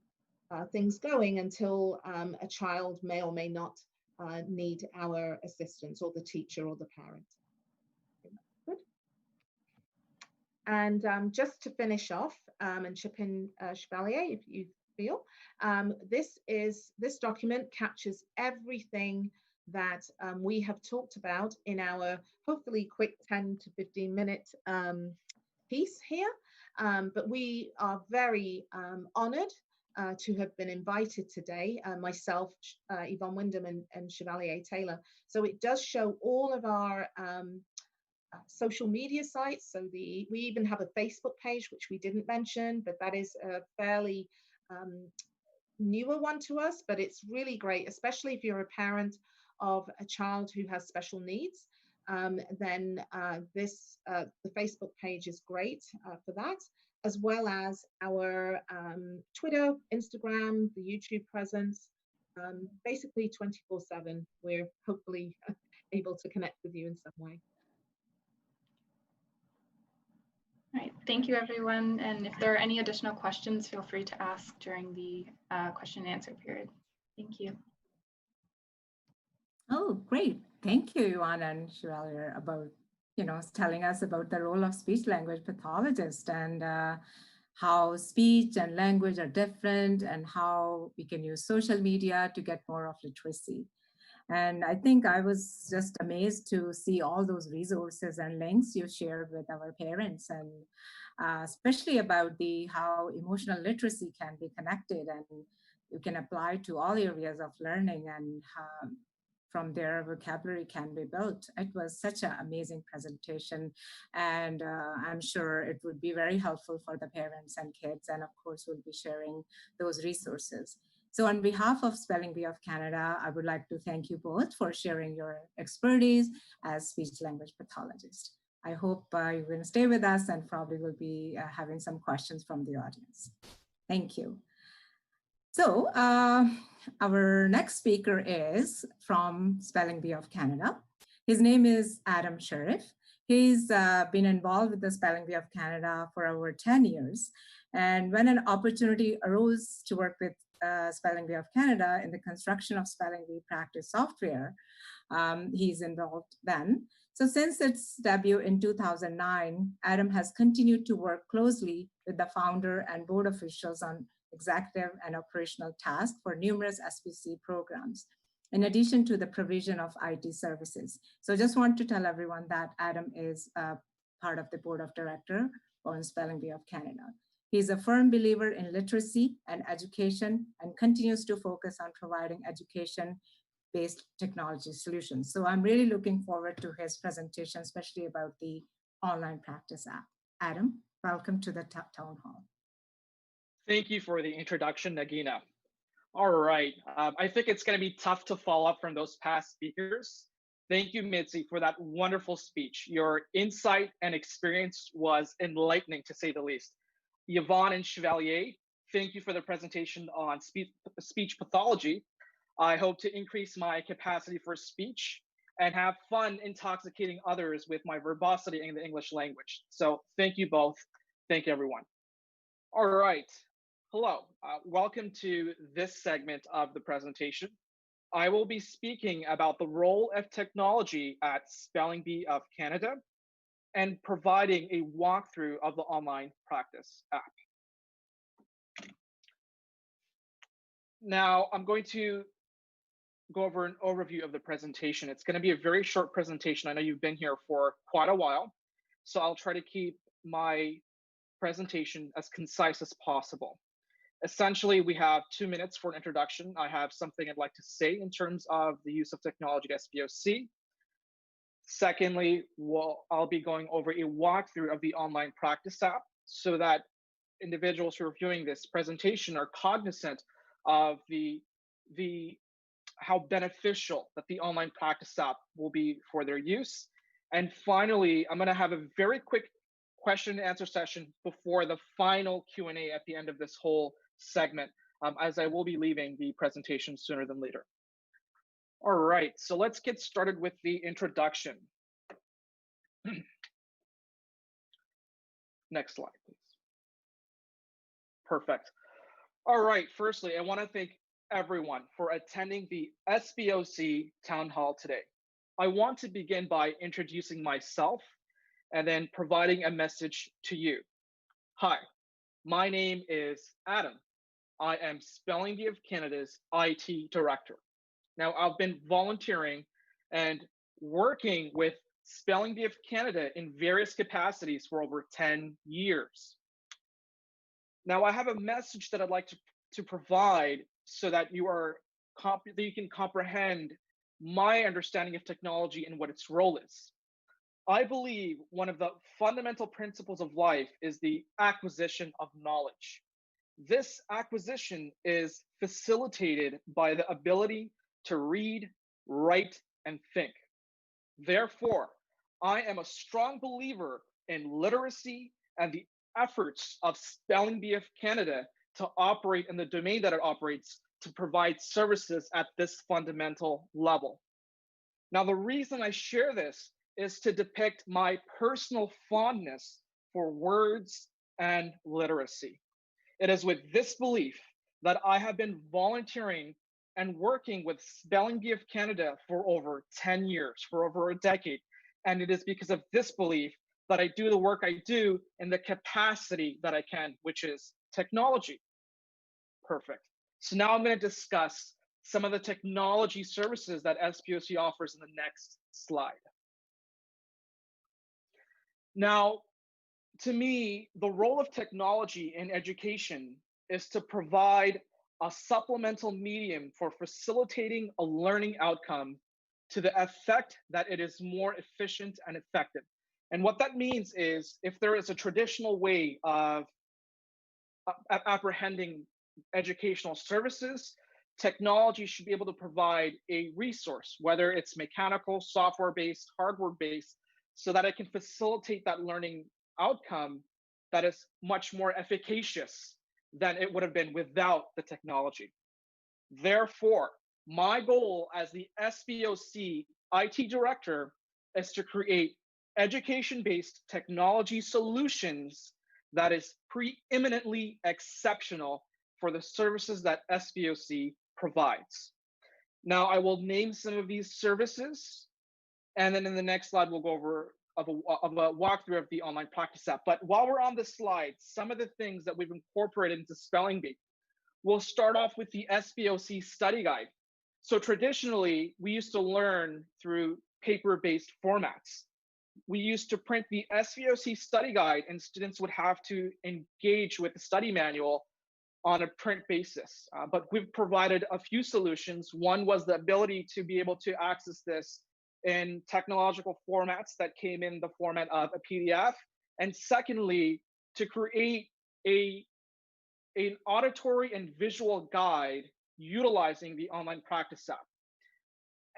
things going until a child may or may not need our assistance, or the teacher or the parent. Good. And just to finish off and chip in, Chevalier, if you feel, this document captures everything that we have talked about in our hopefully quick 10 to 15 minute piece here. But we are very honored to have been invited today, myself, Yvonne Wyndham, and Chevalier Taylor. So it does show all of our social media sites. So we even have a Facebook page, which we didn't mention, but that is a fairly newer one to us, but it's really great, especially if you're a parent of a child who has special needs. Then the Facebook page is great for that, as well as our Twitter, Instagram, the YouTube presence. Basically 24/7, we're hopefully able to connect with you in some way. All right, thank you everyone. And if there are any additional questions, feel free to ask during the question and answer period. Thank you. Oh, great. Thank you, Ioana and Chevalier, about telling us about the role of speech language pathologist and how speech and language are different and how we can use social media to get more of literacy. And I think I was just amazed to see all those resources and links you shared with our parents, and especially about how emotional literacy can be connected and you can apply to all areas of learning, and from there vocabulary can be built. It was such an amazing presentation, and I'm sure it would be very helpful for the parents and kids, and of course we'll be sharing those resources. So on behalf of Spelling Bee of Canada, I would like to thank you both for sharing your expertise as speech language pathologist. I hope you're going to stay with us and probably will be having some questions from the audience. Thank you. So our next speaker is from Spelling Bee of Canada. His name is Adam Sheriff. He's been involved with the Spelling Bee of Canada for over 10 years. And when an opportunity arose to work with Spelling Bee of Canada in the construction of Spelling Bee practice software, he's involved then. So since its debut in 2009, Adam has continued to work closely with the founder and board officials on executive and operational tasks for numerous SBC programs, in addition to the provision of IT services. So just want to tell everyone that Adam is part of the board of directors on Spelling Bee of Canada. He's a firm believer in literacy and education and continues to focus on providing education-based technology solutions. So I'm really looking forward to his presentation, especially about the online practice app. Adam, welcome to the town hall. Thank you for the introduction, Nagina. All right, I think it's going to be tough to follow up from those past speakers. Thank you, Mitzi, for that wonderful speech. Your insight and experience was enlightening, to say the least. Yvonne and Chevalier, thank you for the presentation on speech pathology. I hope to increase my capacity for speech and have fun intoxicating others with my verbosity in the English language. So thank you both. Thank you, everyone. All right. Hello. Welcome to this segment of the presentation. I will be speaking about the role of technology at Spelling Bee of Canada and providing a walkthrough of the online practice app. Now, I'm going to go over an overview of the presentation. It's going to be a very short presentation. I know you've been here for quite a while, so I'll try to keep my presentation as concise as possible. Essentially, we have 2 minutes for an introduction. I have something I'd like to say in terms of the use of technology at SBOC. Secondly, I'll be going over a walkthrough of the online practice app so that individuals who are viewing this presentation are cognizant of how beneficial that the online practice app will be for their use. And finally, I'm going to have a very quick question and answer session before the final Q&A at the end of this whole segment, as I will be leaving the presentation sooner than later. All right, so let's get started with the introduction. Next slide, please. Perfect. All right, firstly, I want to thank everyone for attending the SBOC Town Hall today. I want to begin by introducing myself and then providing a message to you. Hi, my name is Adam. I am Spelling Bee of Canada's IT director. Now, I've been volunteering and working with Spelling Bee of Canada in various capacities for over 10 years. Now, I have a message that I'd like to provide so that you can comprehend my understanding of technology and what its role is. I believe one of the fundamental principles of life is the acquisition of knowledge. This acquisition is facilitated by the ability to read, write, and think. Therefore, I am a strong believer in literacy and the efforts of Spelling Bee of Canada to operate in the domain that it operates to provide services at this fundamental level. Now, the reason I share this is to depict my personal fondness for words and literacy. It is with this belief that I have been volunteering and working with Spelling Bee of Canada for over 10 years, for over a decade, And it is because of this belief that I do the work I do in the capacity that I can, which is technology. Perfect. So now I'm going to discuss some of the technology services that SBOC offers in the next slide. Now, to me, the role of technology in education is to provide a supplemental medium for facilitating a learning outcome to the effect that it is more efficient and effective. And what that means is if there is a traditional way of apprehending educational services, technology should be able to provide a resource, whether it's mechanical, software-based, hardware-based, so that it can facilitate that learning outcome that is much more efficacious than it would have been without the technology. Therefore, my goal as the SBOC IT director is to create education-based technology solutions that is preeminently exceptional for the services that SBOC provides. Now, I will name some of these services, and then in the next slide, we'll go over a walkthrough of the online practice app. But while we're on the slide, some of the things that we've incorporated into Spelling Bee. We'll start off with the SBOC study guide. So traditionally, we used to learn through paper-based formats. We used to print the SBOC study guide, and students would have to engage with the study manual on a print basis. But we've provided a few solutions. One was the ability to be able to access this in technological formats that came in the format of a PDF. And secondly, to create an auditory and visual guide utilizing the online practice app.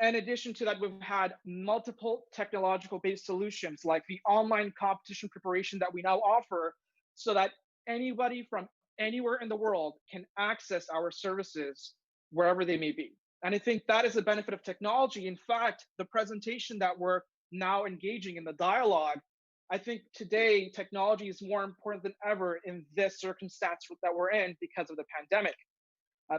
In addition to that, we've had multiple technological-based solutions like the online competition preparation that we now offer so that anybody from anywhere in the world can access our services wherever they may be. And I think that is a benefit of technology. In fact, the presentation that we're now engaging in, the dialogue, I think today technology is more important than ever in this circumstance that we're in because of the pandemic.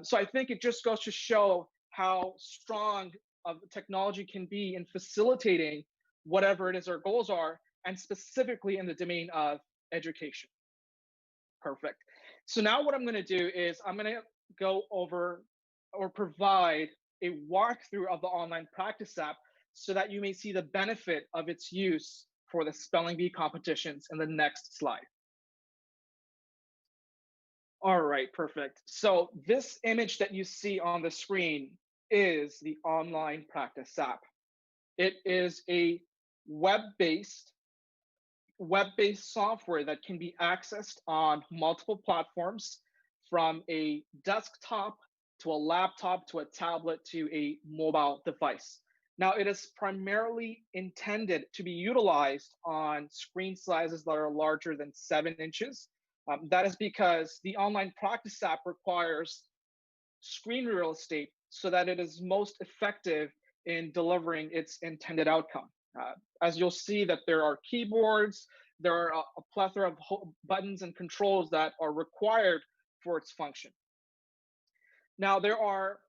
So I think it just goes to show how strong of technology can be in facilitating whatever it is our goals are, and specifically in the domain of education. Perfect. So now what I'm going to do is I'm going to go over or provide a walkthrough of the online practice app so that you may see the benefit of its use for the Spelling Bee competitions in the next slide. All right, perfect. So this image that you see on the screen is the online practice app. It is a web-based software that can be accessed on multiple platforms, from a desktop to a laptop to a tablet to a mobile device. Now, it is primarily intended to be utilized on screen sizes that are larger than 7 inches. That is because the online practice app requires screen real estate so that it is most effective in delivering its intended outcome. As you'll see that there are keyboards, there are a plethora of buttons and controls that are required for its function. Now, there are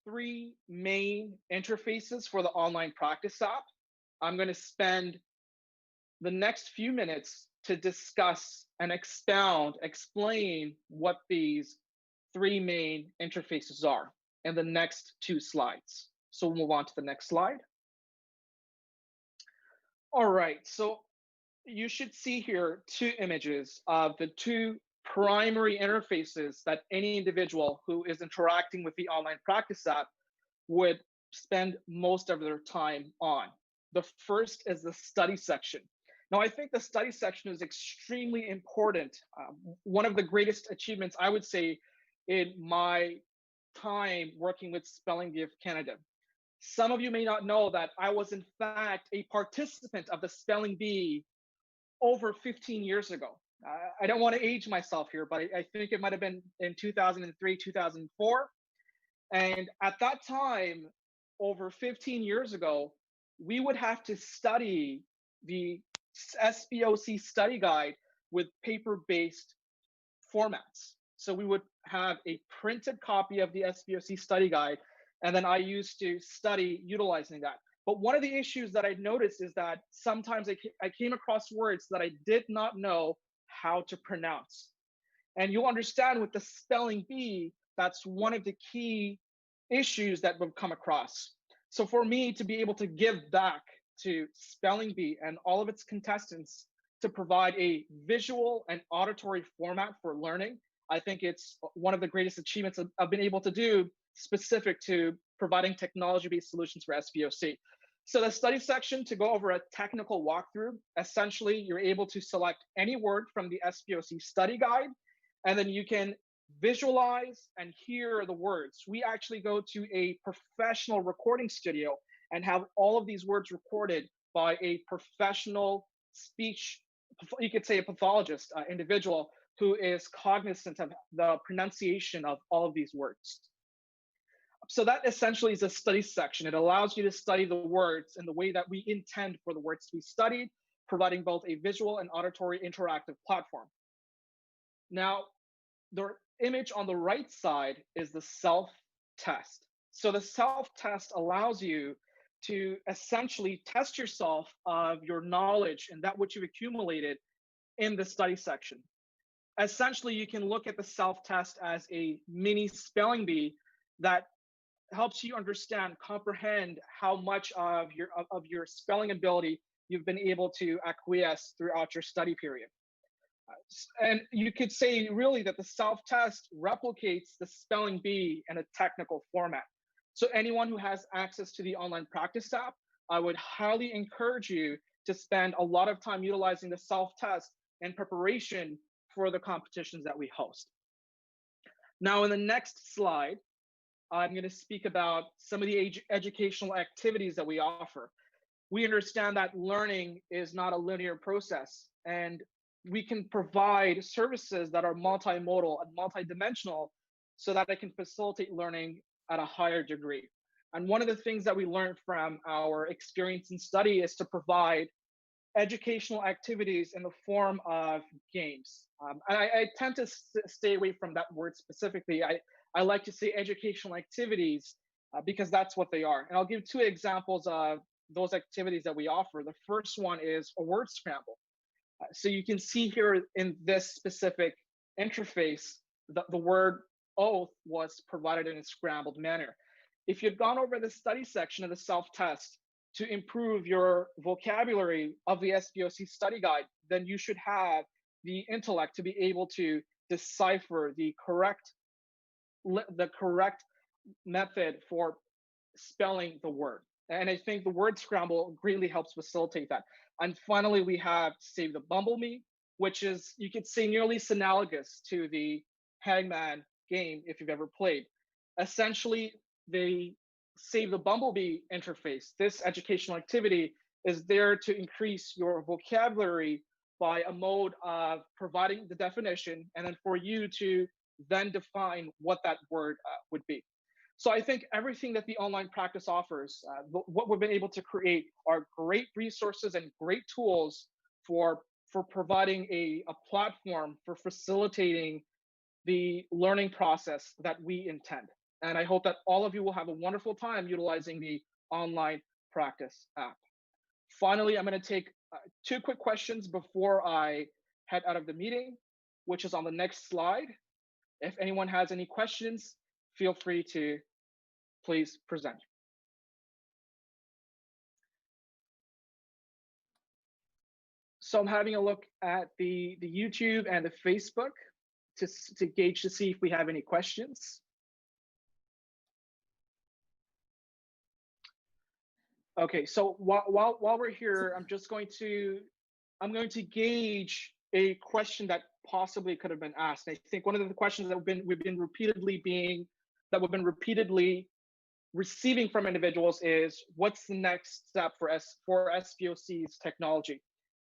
3 main interfaces for the online practice app. I'm going to spend the next few minutes to discuss and explain what these 3 main interfaces are in the next 2 slides. So we'll move on to the next slide. All right, so you should see here 2 images of the 2 primary interfaces that any individual who is interacting with the online practice app would spend most of their time on. The first is the study section. Now, I think the study section is extremely important. One of the greatest achievements, I would say, in my time working with Spelling Bee of Canada. Some of you may not know that I was, in fact, a participant of the Spelling Bee over 15 years ago. I don't want to age myself here, but I think it might have been in 2003, 2004. And at that time, over 15 years ago, we would have to study the SBOC study guide with paper-based formats. So we would have a printed copy of the SBOC study guide, and then I used to study utilizing that. But one of the issues that I noticed is that sometimes I came across words that I did not know how to pronounce. And you'll understand with the spelling bee, that's one of the key issues that we've come across. So for me to be able to give back to spelling bee and all of its contestants to provide a visual and auditory format for learning, I think it's one of the greatest achievements I've been able to do specific to providing technology-based solutions for SBOC. So the study section, to go over a technical walkthrough, essentially you're able to select any word from the SBOC study guide, and then you can visualize and hear the words. We actually go to a professional recording studio and have all of these words recorded by a professional speech, you could say a pathologist, individual who is cognizant of the pronunciation of all of these words. So that essentially is a study section. It allows you to study the words in the way that we intend for the words to be studied, providing both a visual and auditory interactive platform. Now, the image on the right side is the self-test. So the self-test allows you to essentially test yourself of your knowledge and that which you've accumulated in the study section. Essentially, you can look at the self-test as a mini spelling bee that helps you understand, comprehend how much of your spelling ability you've been able to acquiesce throughout your study period. And you could say really that the self-test replicates the spelling bee in a technical format. So anyone who has access to the online practice app, I would highly encourage you to spend a lot of time utilizing the self-test in preparation for the competitions that we host. Now, in the next slide, I'm going to speak about some of the educational activities that we offer. We understand that learning is not a linear process, and we can provide services that are multimodal and multidimensional so that it can facilitate learning at a higher degree. And one of the things that we learned from our experience in study is to provide educational activities in the form of games. And I tend to stay away from that word specifically. I like to say educational activities because that's what they are. And I'll give two examples of those activities that we offer. The first one is a word scramble. So you can see here in this specific interface, the word oath was provided in a scrambled manner. If you'd gone over the study section of the self-test to improve your vocabulary of the SBOC study guide, then you should have the intellect to be able to decipher the correct method for spelling the word. And I think the word scramble greatly helps facilitate that. And finally, we have Save the Bumblebee, which is, you could say, nearly analogous to the Hangman game if you've ever played. Essentially, the Save the Bumblebee interface, this educational activity, is there to increase your vocabulary by a mode of providing the definition and then for you to then define what that word would be. So I think everything that the online practice offers, what we've been able to create are great resources and great tools for providing a platform for facilitating the learning process that we intend. And I hope that all of you will have a wonderful time utilizing the online practice app. Finally, I'm going to take two quick questions before I head out of the meeting, which is on the next slide. If anyone has any questions, feel free to please present. So I'm having a look at the YouTube and the Facebook to gauge to see if we have any questions. Okay, so while we're here, I'm going to gauge a question that possibly could have been asked. I think one of the questions that we've been repeatedly receiving from individuals is, what's the next step for SBOC's technology?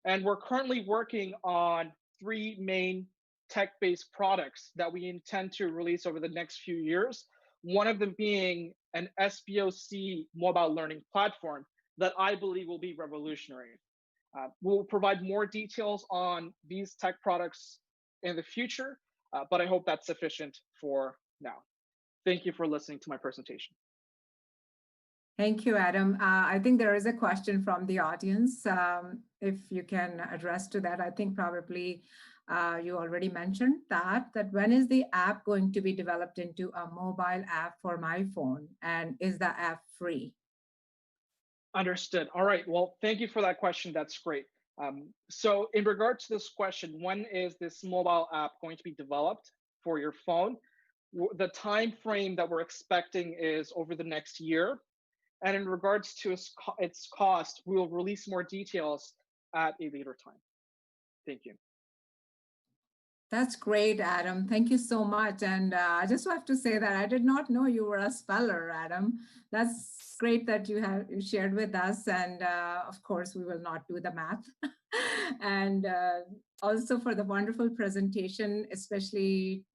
And we're currently working on 3 main tech-based products that we intend to release over the next few years. One of them being an SBOC mobile learning platform that I believe will be revolutionary. We'll provide more details on these tech products in the future, but I hope that's sufficient for now. Thank you for listening to my presentation. Thank you, Adam. I think there is a question from the audience. If you can address to that, I think probably you already mentioned that when is the app going to be developed into a mobile app for my phone? And is the app free? Understood. All right. Well, thank you for that question. That's great. So in regards to this question, when is this mobile app going to be developed for your phone? The time frame that we're expecting is over the next year. And in regards to its cost, we will release more details at a later time. Thank you. That's great, Adam. Thank you so much. And I just have to say that I did not know you were a speller, Adam. That's great that you shared with us. And of course, we will not do the math. And also for the wonderful presentation, especially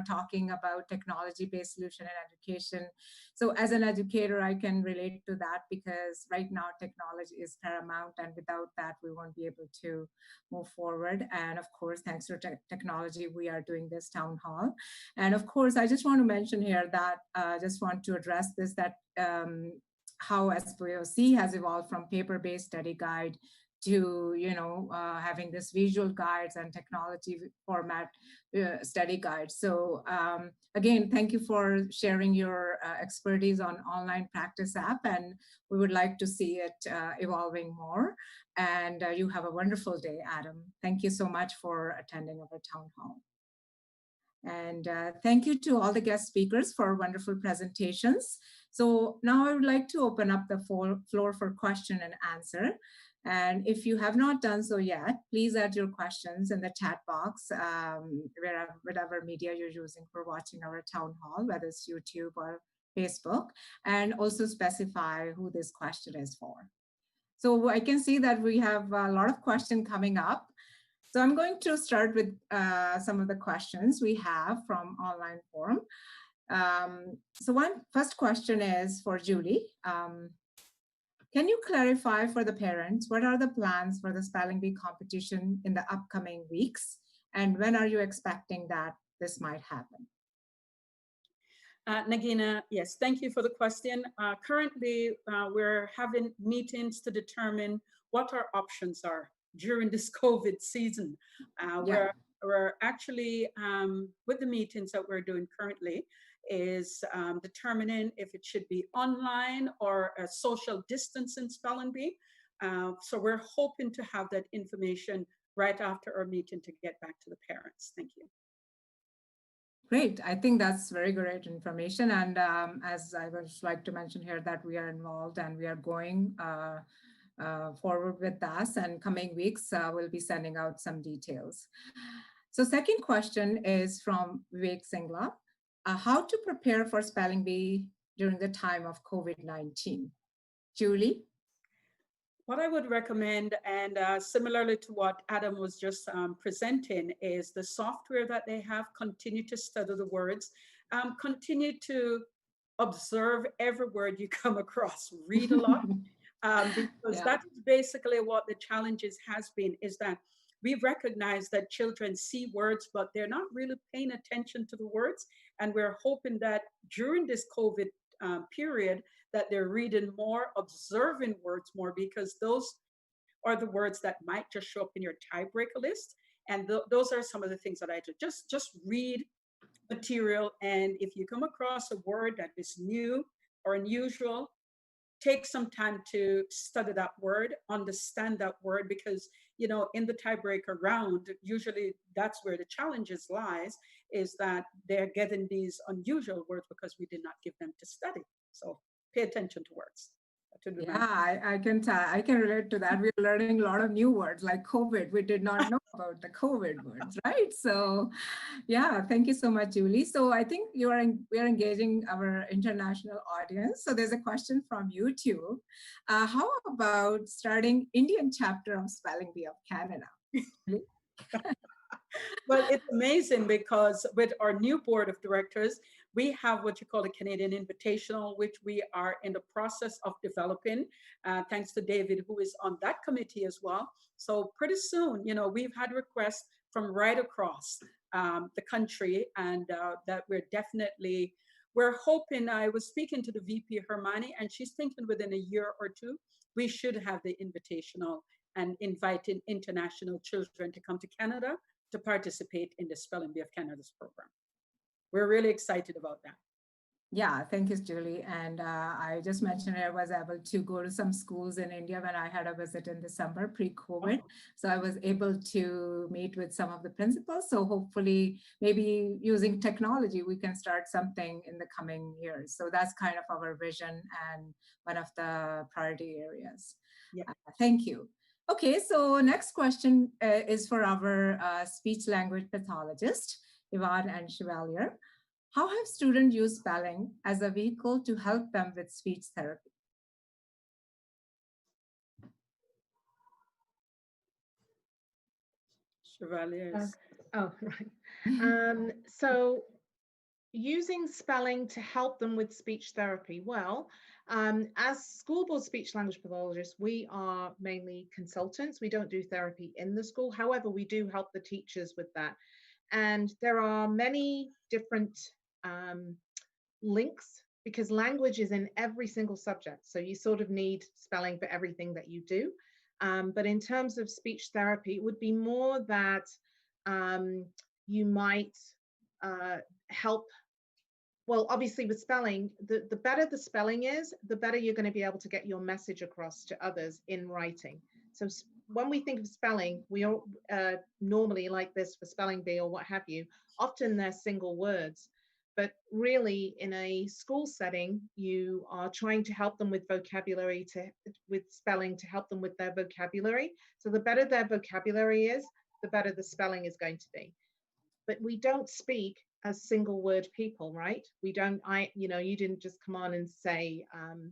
talking about technology-based solution in education. So as an educator, I can relate to that because right now technology is paramount, and without that, we won't be able to move forward. And of course, thanks to technology, we are doing this town hall. And of course, I just want to mention here that I just want to address this, that how SPOC has evolved from paper-based study guide to having this visual guides and technology format study guides. So again, thank you for sharing your expertise on online practice app, and we would like to see it evolving more. And you have a wonderful day, Adam. Thank you so much for attending our town hall. And thank you to all the guest speakers for wonderful presentations. So now I would like to open up the floor for question and answer. And if you have not done so yet, please add your questions in the chat box, whatever media you're using for watching our town hall, whether it's YouTube or Facebook, and also specify who this question is for. So I can see that we have a lot of questions coming up. So I'm going to start with some of the questions we have from online forum. So first question is for Julie. Can you clarify for the parents, what are the plans for the spelling bee competition in the upcoming weeks? And when are you expecting that this might happen? Nagina, yes, thank you for the question. Currently, we're having meetings to determine what our options are during this COVID season. We're actually, with the meetings that we're doing currently, is determining if it should be online or a social distancing spelling bee. So we're hoping to have that information right after our meeting to get back to the parents. Thank you. Great. I think that's very great information. And as I would like to mention here that we are involved and we are going forward with that. And coming weeks, we'll be sending out some details. So second question is from Vivek Singla. How to prepare for spelling bee during the time of COVID-19? Julie? What I would recommend, and similarly to what Adam was just presenting, is the software that they have, continue to study the words, continue to observe every word you come across, read a lot, because that's basically what the challenges has been, is that we recognize that children see words, but they're not really paying attention to the words. And we're hoping that during this COVID period, that they're reading more, observing words more, because those are the words that might just show up in your tiebreaker list. And those are some of the things that I do. Just read material. And if you come across a word that is new or unusual, take some time to study that word, understand that word, because, you know, in the tiebreaker round, usually that's where the challenges lies, is that they're getting these unusual words because we did not give them to study. So pay attention to words. Yeah, I can relate to that. We're learning a lot of new words like COVID. We did not know about the COVID words, right? So yeah, thank you so much, Julie. So I think we are engaging our international audience. So there's a question from YouTube. How about starting Indian chapter of Spelling Bee of Canada? Well, it's amazing because with our new board of directors, we have what you call a Canadian Invitational, which we are in the process of developing, thanks to David, who is on that committee as well. So pretty soon, you know, we've had requests from right across the country, and that we're definitely we're hoping, I was speaking to the VP Hermione, and she's thinking within a year or two, we should have the invitational and inviting international children to come to Canada to participate in the Spelling Bee of Canada's program. We're really excited about that. Yeah, thank you, Julie. And I just mentioned I was able to go to some schools in India when I had a visit in December pre-COVID. So I was able to meet with some of the principals. So hopefully, maybe using technology, we can start something in the coming years. So that's kind of our vision and one of the priority areas. Yeah. Thank you. Okay, so next question is for our speech language pathologist, Yvonne and Chevalier. How have students used spelling as a vehicle to help them with speech therapy? Chevalier. Oh, right. So using spelling to help them with speech therapy. Well, as school board speech language pathologists, we are mainly consultants. We don't do therapy in the school. However, we do help the teachers with that. And there are many different links, because language is in every single subject. So you sort of need spelling for everything that you do. But in terms of speech therapy, it would be more that you might help. Well, obviously with spelling, the better the spelling is, the better you're going to be able to get your message across to others in writing. So when we think of spelling, we all normally like this for spelling bee or what have you, often they're single words. But really, in a school setting, you are trying to help them with vocabulary, with spelling, to help them with their vocabulary. So the better their vocabulary is, the better the spelling is going to be. But we don't speak as single word people, right? We don't, you didn't just come on and say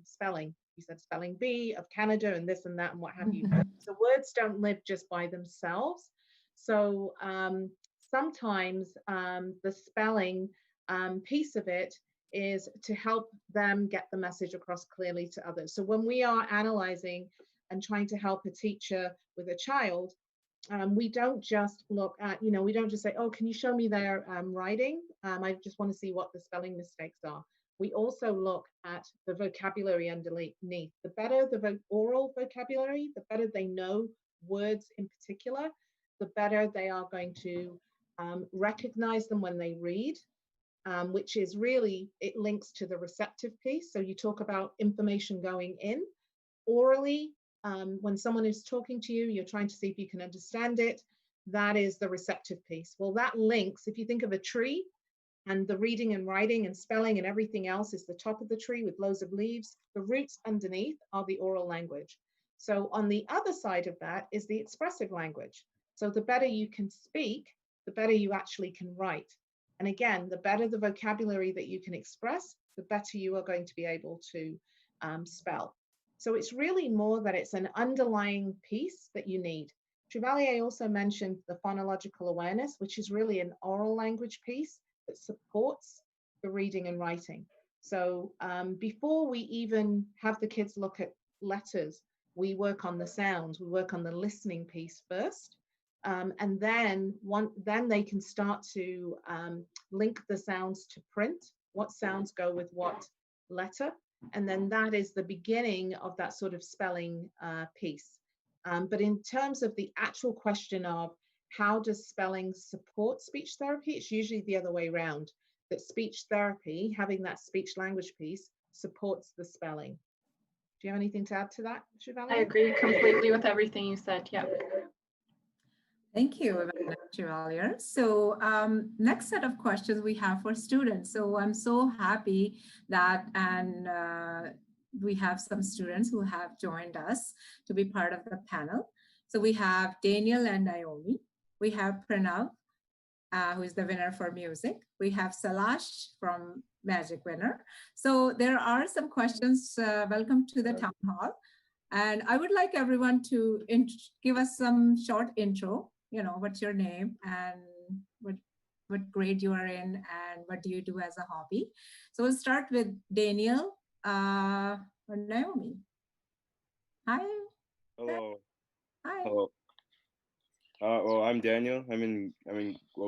spelling. You said spelling bee of Canada and this and that and what have you. So words don't live just by themselves. So sometimes the spelling piece of it is to help them get the message across clearly to others. So when we are analyzing and trying to help a teacher with a child, we don't just look at, we don't just say, oh, can you show me their writing? I just want to see what the spelling mistakes are. We also look at the vocabulary underneath. The better the oral vocabulary, the better they know words in particular, the better they are going to recognize them when they read. Which is really, it links to the receptive piece. So you talk about information going in orally. When someone is talking to you, you're trying to see if you can understand it. That is the receptive piece. Well, that links, if you think of a tree, and the reading and writing and spelling and everything else is the top of the tree with loads of leaves, the roots underneath are the oral language. So on the other side of that is the expressive language. So the better you can speak, the better you actually can write. And again, the better the vocabulary that you can express, the better you are going to be able to spell. So it's really more that it's an underlying piece that you need. Chevalier also mentioned the phonological awareness, which is really an oral language piece that supports the reading and writing. So before we even have the kids look at letters, we work on the sounds, we work on the listening piece first. And then they can start to link the sounds to print, what sounds go with what letter. And then that is the beginning of that sort of spelling piece. But in terms of the actual question of how does spelling support speech therapy, it's usually the other way around, that speech therapy, having that speech language piece, supports the spelling. Do you have anything to add to that, Chevalier? I agree completely with everything you said. Yeah. Thank you, Chevalier. So next set of questions we have for students. So I'm so happy that we have some students who have joined us to be part of the panel. So we have Daniel and Naomi. We have Pranav, who is the winner for music. We have Salash from Magic winner. So there are some questions. Welcome to the town hall. And I would like everyone to give us some short intro. What's your name and what grade you are in and what do you do as a hobby. So we'll start with Daniel or Naomi. Hi. Hello. Hi. Hello. Well, I'm Daniel. I'm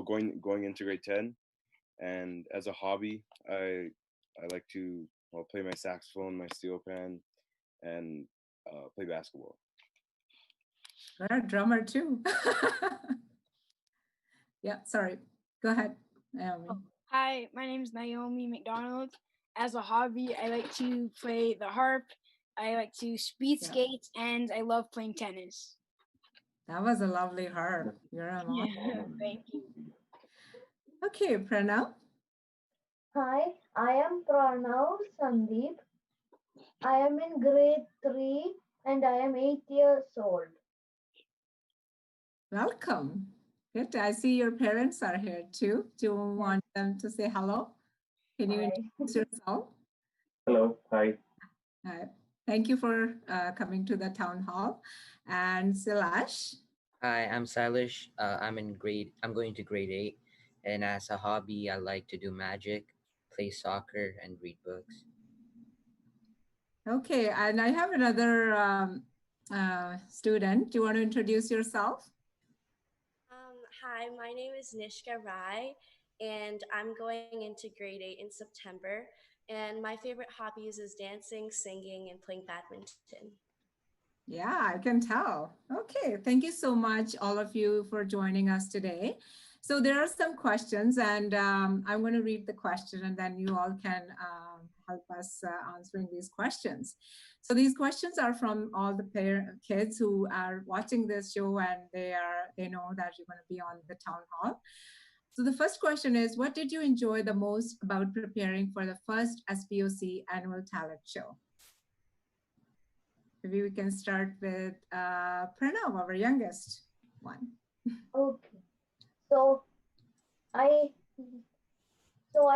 going into grade 10, and as a hobby, I I like to play my saxophone, my steel pan, and play basketball. You're a drummer too. Yeah, sorry. Go ahead, Naomi. Hi, my name is Naomi McDonald. As a hobby, I like to play the harp, I like to speed skate, and I love playing tennis. That was a lovely harp. You're a mom. Thank you. Okay, Pranav. Hi, I am Pranav Sandeep. I am in grade 3 and I am 8 years old. Welcome. Good. I see your parents are here too. Do you want them to say hello? Can you introduce yourself? Hello. Hi. Thank you for coming to the town hall. And Silash. Hi, I'm Salish. I'm going to grade 8. And as a hobby, I like to do magic, play soccer, and read books. Okay, and I have another student. Do you want to introduce yourself? Hi, my name is Nishka Rai, and I'm going into grade 8 in September. And my favorite hobbies is dancing, singing, and playing badminton. Yeah, I can tell. Okay, thank you so much, all of you, for joining us today. So there are some questions, and I'm going to read the question, and then you all can help us answering these questions. So these questions are from all the kids who are watching this show, and they know that you're going to be on the town hall. So the first question is, what did you enjoy the most about preparing for the first SBOC annual talent show? Maybe we can start with Pranav, our youngest one. Okay. So I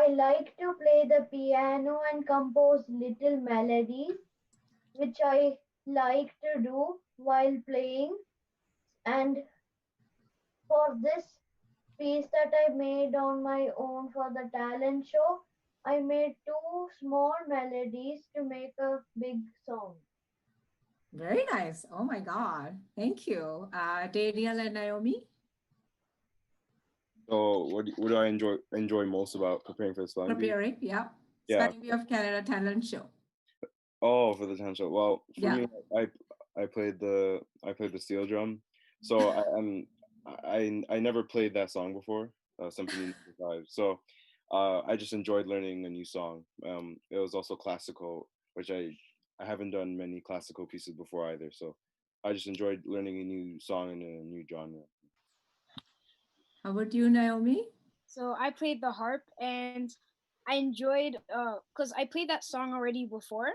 like to play the piano and compose little melodies, which I like to do while playing. And for this piece that I made on my own for the talent show, I made 2 small melodies to make a big song. Very nice. Oh my God. Thank you. Daniel and Naomi? So what do I enjoy most about preparing for the spelling bee? Preparing, yeah. Yeah. Spelling Bee of Canada talent show. Oh, for the talent show. Well, for me, I played the steel drum. So I never played that song before, Symphony No. 5. So I just enjoyed learning a new song. It was also classical, which I haven't done many classical pieces before either. So I just enjoyed learning a new song in a new genre. How about you, Naomi? So I played the harp, and I enjoyed because I played that song already before,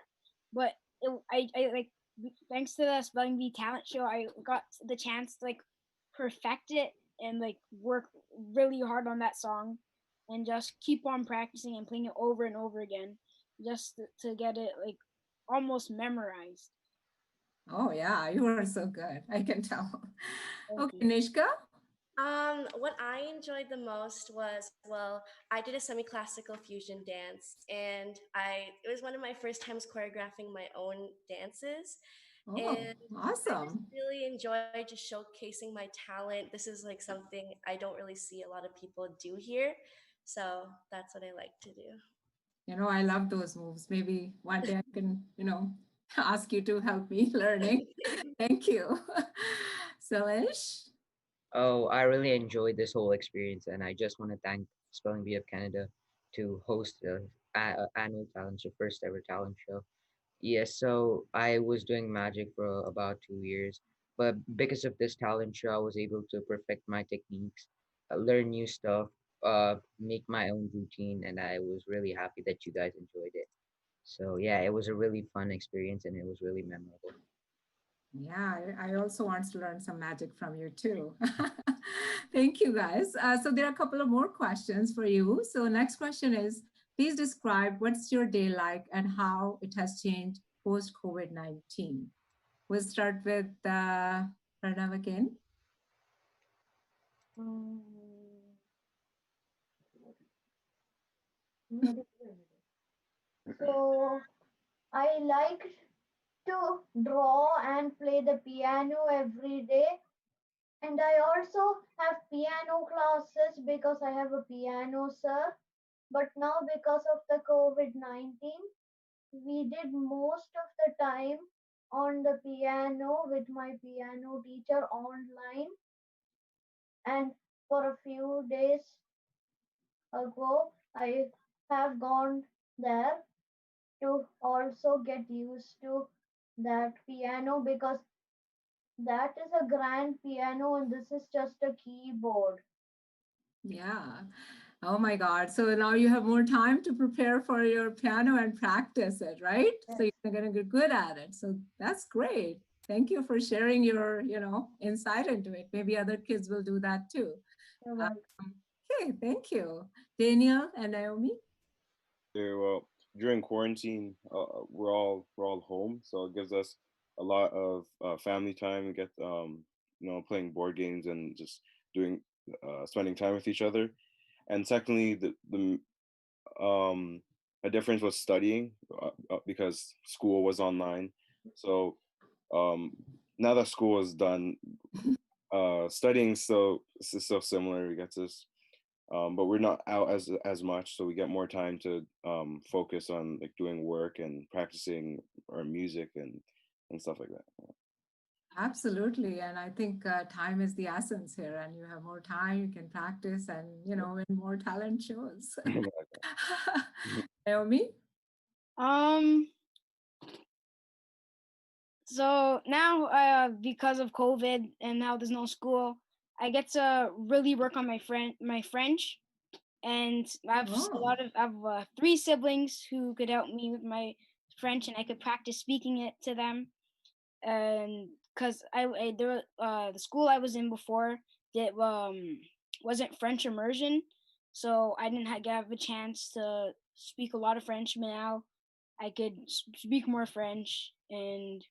but I like, thanks to the Spelling Bee talent show, I got the chance to like perfect it and like work really hard on that song and just keep on practicing and playing it over and over again just to get it like almost memorized. Oh yeah, you are so good. I can tell. Okay, Nishka? What I enjoyed the most was, well, I did a semi-classical fusion dance, and it was one of my first times choreographing my own dances. Oh, and awesome. I just really enjoyed just showcasing my talent. This is like something I don't really see a lot of people do here. So that's what I like to do. You know, I love those moves. Maybe one day I can, ask you to help me learning. Thank you. Salish? Oh, I really enjoyed this whole experience, and I just want to thank Spelling Bee of Canada to host the annual talent show, first ever talent show. Yes, so I was doing magic for about 2 years, but because of this talent show, I was able to perfect my techniques, learn new stuff, make my own routine, and I was really happy that you guys enjoyed it. So yeah, it was a really fun experience, and it was really memorable. Yeah, I also want to learn some magic from you too. Thank you, guys. So there are a couple of more questions for you. So next question is, please describe what's your day like and how it has changed post-COVID-19. We'll start with Pranav again. So I like to draw and play the piano every day. And I also have piano classes because I have a piano sir. But now, because of the COVID-19, we did most of the time on the piano with my piano teacher online. And for a few days ago, I have gone there to also get used to that piano because that is a grand piano and this is just a keyboard. Yeah. Oh my God. So now you have more time to prepare for your piano and practice it, right? So Yes. you're going to get good at it. So that's great. Thank you for sharing your, insight into it. Maybe other kids will do that too. You're welcome. Okay, thank you. Daniel and Naomi? Yeah, well, during quarantine, we're all home, so it gives us a lot of family time. We get playing board games and just doing spending time with each other. And secondly, the a difference was studying because school was online. So now that school is done, studying so similar. We get this, but we're not out as much, so we get more time to focus on like doing work and practicing our music and stuff like that. Absolutely. And I think time is the essence here, and you have more time, you can practice and, when more talent shows. Naomi? Um, so now, because of COVID and now there's no school, I get to really work on my French, and I have I have 3 siblings who could help me with my French, and I could practice speaking it to them. And because the school I was in before that wasn't French immersion, so I didn't have a chance to speak a lot of French. But now I could speak more French, and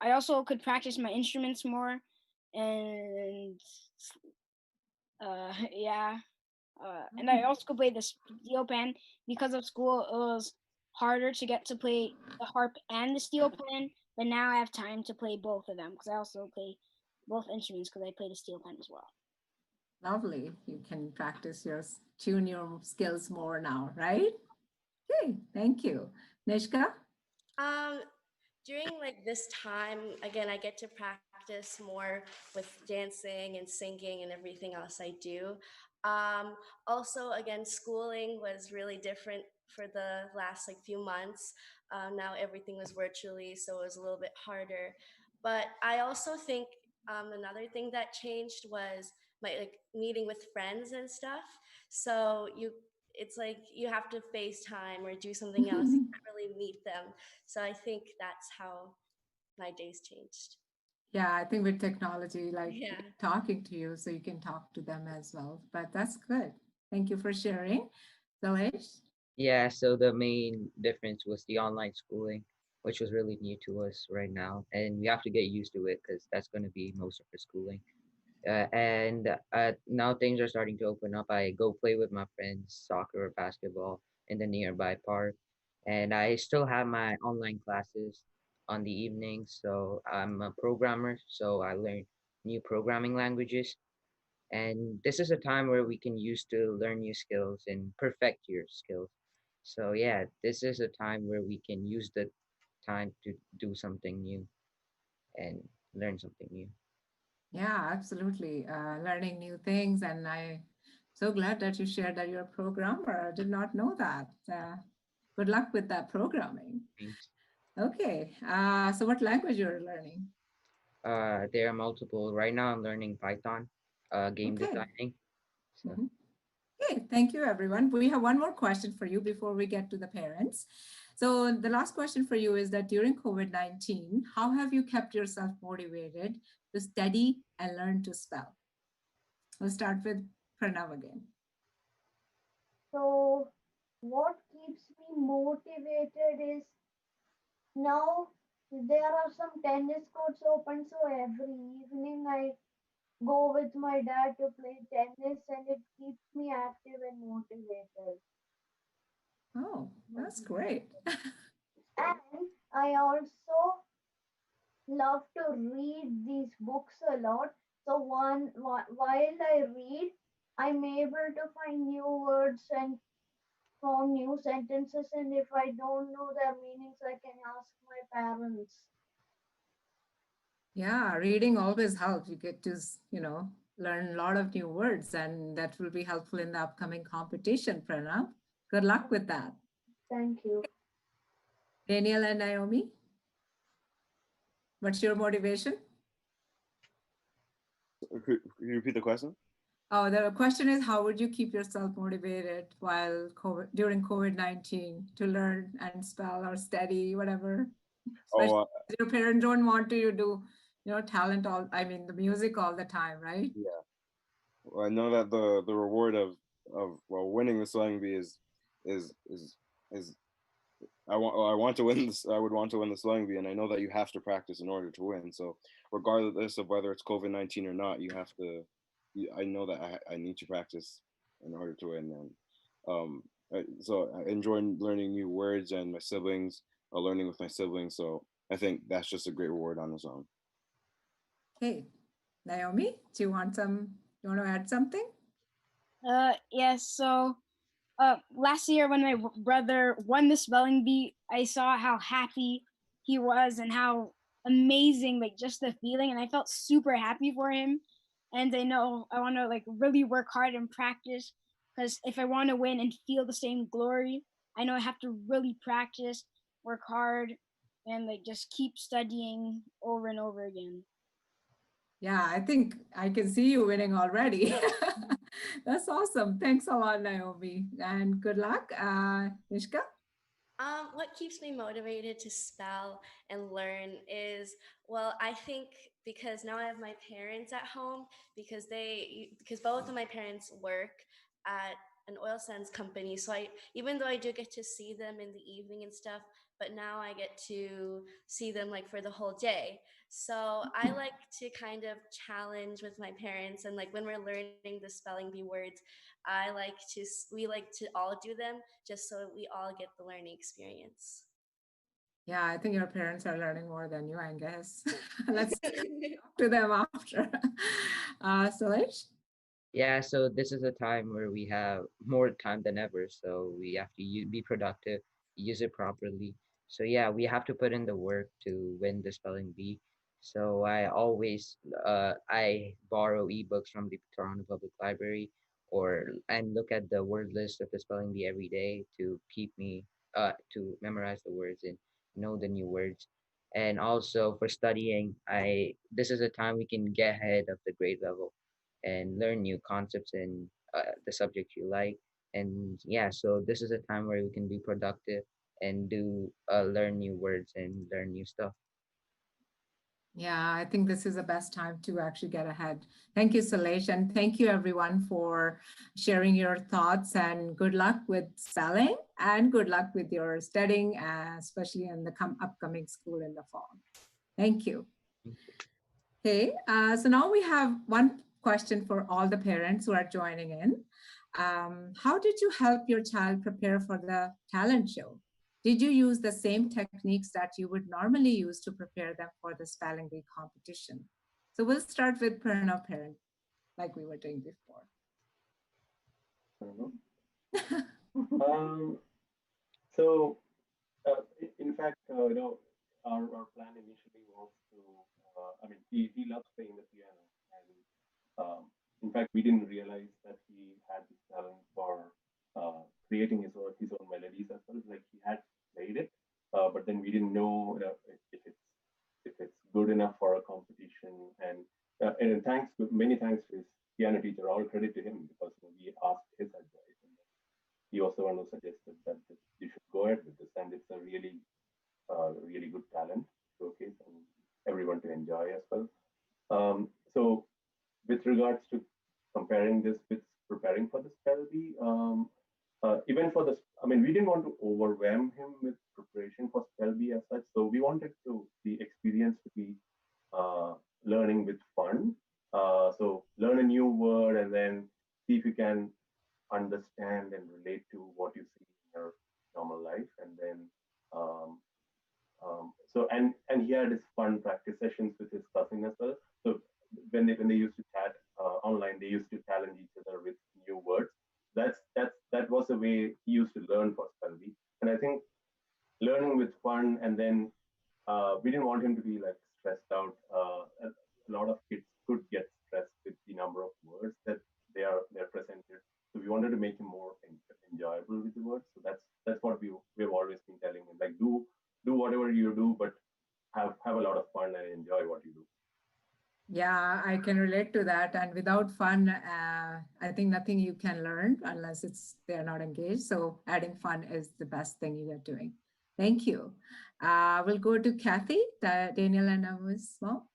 I also could practice my instruments more. And yeah, and I also could play the steel pan. Because of school. It was harder to get to play the harp and the steel pan, but now I have time to play both of them because I also play both instruments because I play the steel pan as well. Lovely. You can practice tune your skills more now, right? Okay, thank you. Nishka? During like this time, again, I get to practice more with dancing and singing and everything else I do. Also, again, schooling was really different for the last like few months. Now everything was virtually, so it was a little bit harder. But I also think another thing that changed was my like meeting with friends and stuff. So it's like you have to FaceTime or do something else. You can't really meet them. So I think that's how my days changed. Yeah, I think with technology, like Yeah. talking to you, so you can talk to them as well. But that's good. Thank you for sharing. Salesh? Yeah, so the main difference was the online schooling, which was really new to us right now, and we have to get used to it because that's going to be most of our schooling. And now things are starting to open up. I go play with my friends, soccer or basketball in the nearby park, and I still have my online classes on the evenings. So I'm a programmer, so I learn new programming languages, and this is a time where we can use to learn new skills and perfect your skills. So yeah, this is a time where we can use the time to do something new and learn something new. Yeah, absolutely. Learning new things. And I'm so glad that you shared that you're a programmer. I did not know that. Good luck with that programming. Thanks. Okay. So what language you're learning? There are multiple. Right now I'm learning Python, game designing. So. Okay, thank you, everyone. We have one more question for you before we get to the parents. So the last question for you is that during COVID-19, how have you kept yourself motivated to study and learn to spell? We'll start with Pranav again. So, what keeps me motivated is now there are some tennis courts open, so every evening I go with my dad to play tennis and it keeps me active and motivated. Oh, that's great. And I also love to read these books a lot. So while I read, I'm able to find new words and form new sentences, and if I don't know their meanings, I can ask my parents. Yeah, reading always helps. You get to, learn a lot of new words, and that will be helpful in the upcoming competition, Pranav. Good luck with that. Thank you. Daniel and Naomi, what's your motivation? Could you repeat the question? Oh, the question is, how would you keep yourself motivated while during COVID-19 to learn and spell or study, whatever? Especially your parents don't want you to do, talent the music all the time, right? Yeah. Well, I know that the reward of winning the spelling bee is I want to win this. I would want to win the spelling bee, and I know that you have to practice in order to win. So regardless of whether it's COVID-19 or not, you have to. I know that I need to practice in order to win. And so I enjoy learning new words, and my siblings are learning with my siblings. So I think that's just a great reward on its own. Okay, Naomi, do you want to add something? Yes. So, last year when my brother won the spelling bee, I saw how happy he was and how amazing, like just the feeling, and I felt super happy for him. And I know I want to like really work hard and practice, because if I want to win and feel the same glory, I know I have to really practice, work hard, and like just keep studying over and over again. Yeah, I think I can see you winning already. That's awesome. Thanks a lot, Naomi, and good luck. Nishka? What keeps me motivated to spell and learn is, well, I think because now I have my parents at home, because both of my parents work at an oil sands company. So even though I do get to see them in the evening and stuff, but now I get to see them like for the whole day. So I like to kind of challenge with my parents, and like when we're learning the spelling bee words, we like to all do them just so we all get the learning experience. Yeah, I think your parents are learning more than you, I guess. Let's talk to them after. Suresh? Yeah, so this is a time where we have more time than ever, so we have to be productive, use it properly. So yeah, we have to put in the work to win the spelling bee. So I borrow ebooks from the Toronto Public Library, and look at the word list of the spelling bee every day to keep me to memorize the words and know the new words. And also for studying, I this is a time we can get ahead of the grade level and learn new concepts in the subject you like. And yeah, so this is a time where we can be productive and do learn new words and learn new stuff. Yeah, I think this is the best time to actually get ahead. Thank you, Salesh, and thank you everyone for sharing your thoughts, and good luck with spelling and good luck with your studying, especially in the upcoming school in the fall. Thank you. Okay, so now we have one question for all the parents who are joining in. How did you help your child prepare for the talent show? Did you use the same techniques that you would normally use to prepare them for the spelling bee competition? So we'll start with Pranav parent, like we were doing before. So, in fact, our plan initially was to, he loves playing the piano, and in fact, we didn't realize that he had this talent for creating his own melodies as well. Like he had played it, but then we didn't know if it's good enough for a competition. And many thanks to his piano teacher. All credit to him, because we asked his advice, and he also suggested that you should go ahead with this, and it's a really good talent showcase and everyone to enjoy as well. So with regards to comparing this with preparing for the spell bee, even for we didn't want to overwhelm him with preparation for spell bee as such. So we wanted the experience to be learning with fun. So learn a new word and then see if you can understand and relate to what you see in your normal life, and then and he had his fun practice sessions with his cousin as well. So when they used to chat online, they used to challenge each other with way he used to learn for Spell Bee. And I think learning with fun, and then we didn't want him to be like stressed out. A lot of kids could get stressed with the number of words that they're presented. So we wanted to make him more enjoyable with the words. So that's what we've always been telling him. Like do whatever you do, but have a lot of fun and enjoy what you do. Yeah, I can relate to that. And without fun, I think nothing you can learn unless they're not engaged. So adding fun is the best thing you are doing. Thank you. We'll go to Kathy, Daniel and Ms. Small.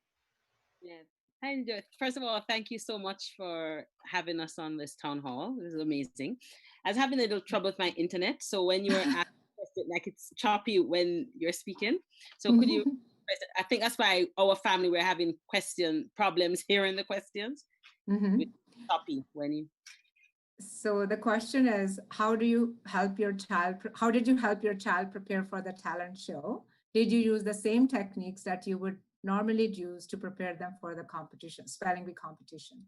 Yes. And first of all, thank you so much for having us on this town hall. This is amazing. I was having a little trouble with my internet. So when you were asking, like it's choppy when you're speaking. So could you, I think that's why our family were having problems hearing the questions. With choppy when you. So the question is, how did you help your child prepare for the talent show? Did you use the same techniques that you would normally use to prepare them for the competition, spelling bee competition?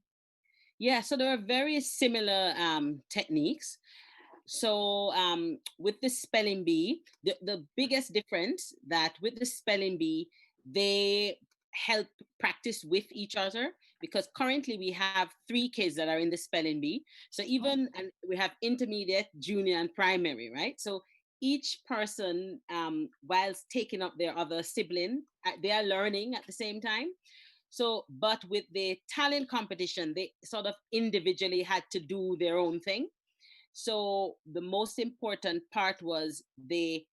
Yeah, so there are very similar techniques. So with the spelling bee, the biggest difference that with the spelling bee, they help practice with each other, because currently we have 3 kids that are in the spelling bee. So and we have intermediate, junior, and primary, right? So each person, whilst taking up their other sibling, they are learning at the same time. So, but with the talent competition, they sort of individually had to do their own thing. So the most important part was the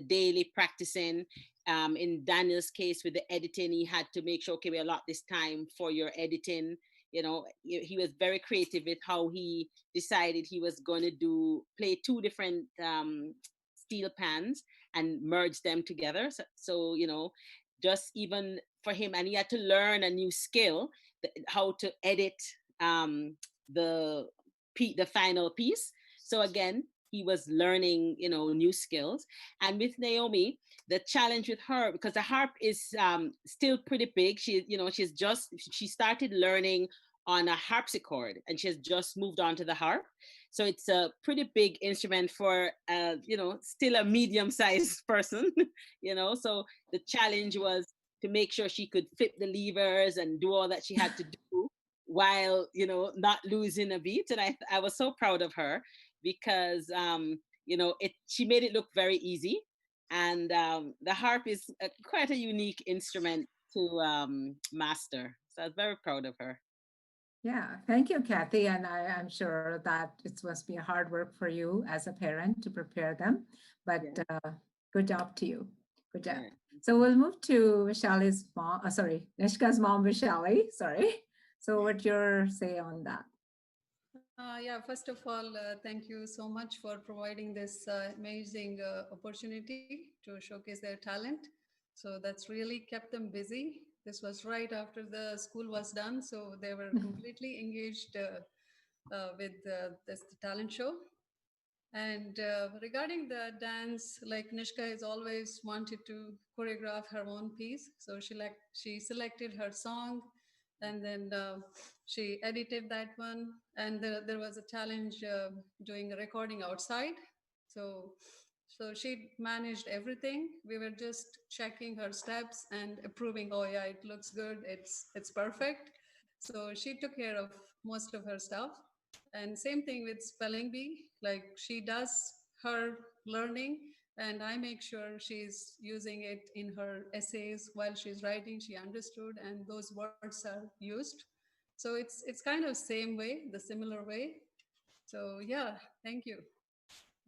daily practicing. In Daniel's case with the editing, he had to make sure, okay, we allot this time for your editing. You know, he was very creative with how he decided he was going to play 2 different steel pans and merge them together. So, you know, just even for him, and he had to learn a new skill, how to edit the final piece. So again, he was learning, you know, new skills. And with Naomi, the challenge with her, because the harp is still pretty big. She started learning on a harpsichord, and she has just moved on to the harp. So it's a pretty big instrument for, you know, still a medium-sized person, you know. So the challenge was to make sure she could flip the levers and do all that she had to do while, you know, not losing a beat. And I was so proud of her, because, you know, she made it look very easy. And the harp is quite a unique instrument to master. So I was very proud of her. Yeah, thank you, Kathy. And I'm sure that it must be a hard work for you as a parent to prepare them, but good job to you. Good job. So we'll move to Vishali's mom, Nishka's mom, Vishali, sorry. So what's your say on that? Yeah, first of all, thank you so much for providing this amazing opportunity to showcase their talent. So that's really kept them busy. This was right after the school was done, so they were completely engaged with this talent show. And regarding the dance, like Nishka has always wanted to choreograph her own piece. So she selected her song, and then she edited that one. And there was a challenge doing a recording outside. So she managed everything. We were just checking her steps and approving, oh yeah, it looks good, it's perfect. So she took care of most of her stuff. And same thing with spelling bee, like she does her learning, and I make sure she's using it in her essays while she's writing. She understood, and those words are used. So it's kind of same way, the similar way. So yeah, thank you.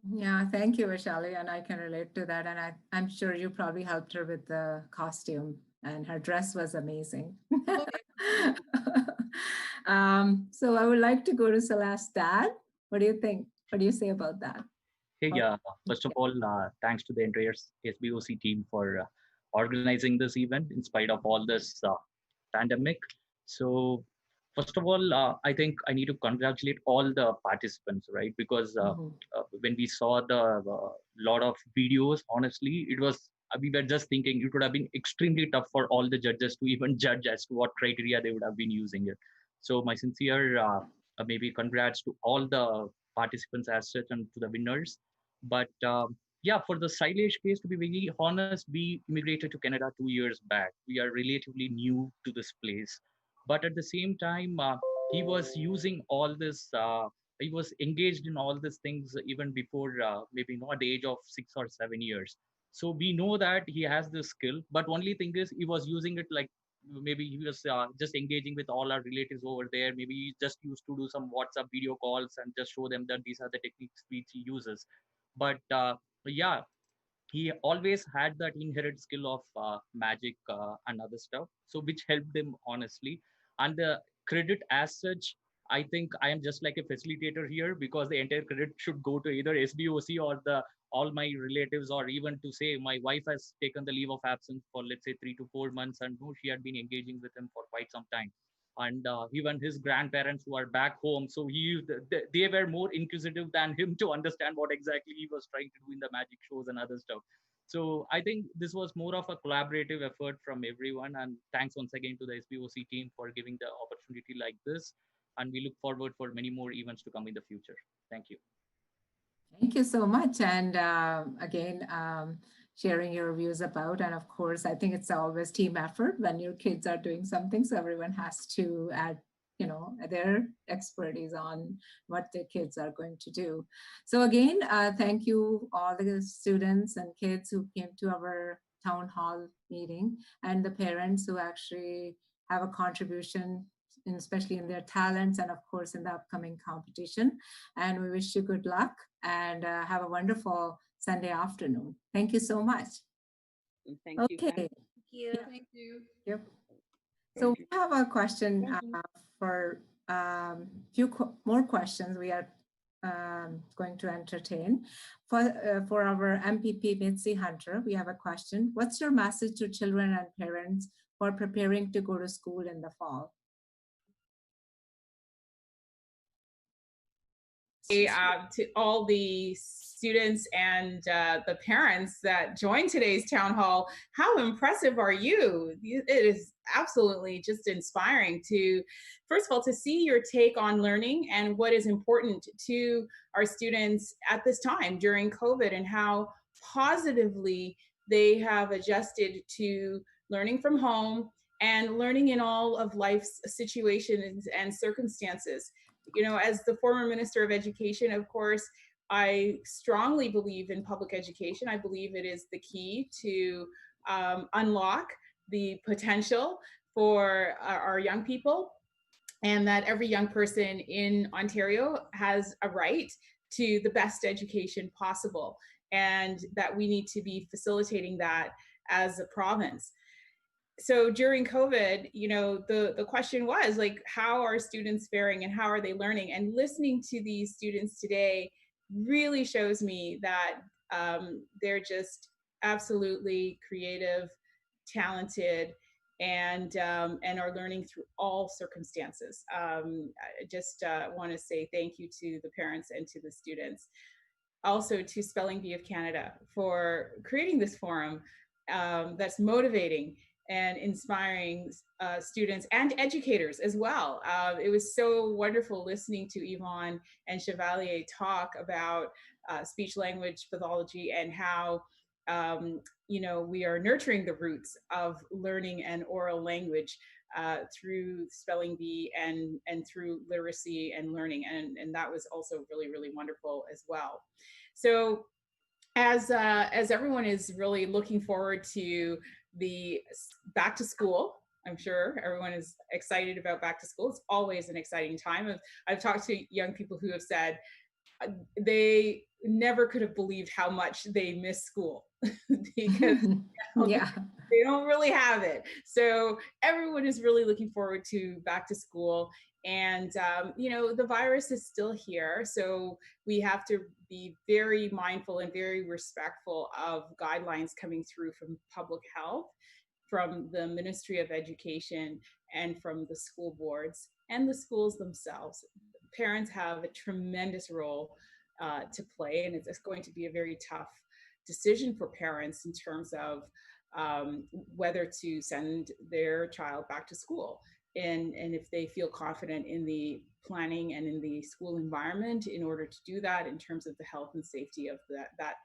Yeah, thank you, Vishali, and I can relate to that. And I'm sure you probably helped her with the costume, and her dress was amazing. Oh, yeah. So I would like to go to Celeste's dad. What do you think? What do you say about that? Hey, first of all, thanks to the entire SBOC team for organizing this event in spite of all this pandemic. So first of all, I think I need to congratulate all the participants, right? Because when we saw the lot of videos, honestly, we were just thinking it would have been extremely tough for all the judges to even judge as to what criteria they would have been using it. So my sincere maybe congrats to all the participants as such and to the winners. But yeah, for the Sailesh case, to be very honest, we immigrated to Canada 2 years back. We are relatively new to this place. But at the same time, he was using all this, he was engaged in all these things even before maybe not the age of 6 or 7 years. So we know that he has this skill, but only thing is he was using it like maybe he was just engaging with all our relatives over there. Maybe he just used to do some WhatsApp video calls and just show them that these are the techniques which he uses. But yeah, he always had that inherent skill of magic and other stuff, so which helped him honestly. And the credit as such, I think I am just like a facilitator here, because the entire credit should go to either SBOC or the all my relatives, or even to say my wife has taken the leave of absence for, let's say, 3 to 4 months, and no, she had been engaging with him for quite some time. And even his grandparents who are back home, so they were more inquisitive than him to understand what exactly he was trying to do in the magic shows and other stuff. So I think this was more of a collaborative effort from everyone. And thanks once again to the SBOC team for giving the opportunity like this. And we look forward for many more events to come in the future. Thank you. Thank you so much. And again, sharing your views about, and of course, I think it's always team effort when your kids are doing something. So everyone has to add, their expertise on what their kids are going to do. So again, thank you all the students and kids who came to our town hall meeting, and the parents who actually have a contribution, especially in their talents, and of course in the upcoming competition. And we wish you good luck, and have a wonderful Sunday afternoon. Thank you so much. Thank you. Okay. Thank you. Thank you. Yep. So we have a question for few more questions we are going to entertain. For our MPP Mitzi Hunter, we have a question. What's your message to children and parents for preparing to go to school in the fall? To all the students and the parents that joined today's town hall, how impressive are you? It is absolutely just inspiring to, first of all, to see your take on learning and what is important to our students at this time during COVID, and how positively they have adjusted to learning from home and learning in all of life's situations and circumstances. As the former Minister of Education, of course, I strongly believe in public education. I believe it is the key to unlock the potential for our young people, and that every young person in Ontario has a right to the best education possible, and that we need to be facilitating that as a province. So during COVID, the question was like, how are students faring and how are they learning? And listening to these students today really shows me that they're just absolutely creative, talented, and are learning through all circumstances. I just want to say thank you to the parents and to the students. Also to Spelling Bee of Canada for creating this forum that's motivating and inspiring students and educators as well. It was so wonderful listening to Yvonne and Chevalier talk about speech language pathology, and how we are nurturing the roots of learning and oral language through Spelling Bee and through literacy and learning, and that was also really, really wonderful as well. So as everyone is really looking forward to the back to school, I'm sure everyone is excited about back to school. It's always an exciting time. I've talked to young people who have said they never could have believed how much they miss school because yeah, they don't really have it. So everyone is really looking forward to back to school. And, the virus is still here. So we have to be very mindful and very respectful of guidelines coming through from public health, from the Ministry of Education, and from the school boards and the schools themselves. Parents have a tremendous role to play, and it's going to be a very tough decision for parents in terms of whether to send their child back to school. and if they feel confident in the planning and in the school environment in order to do that in terms of the health and safety of that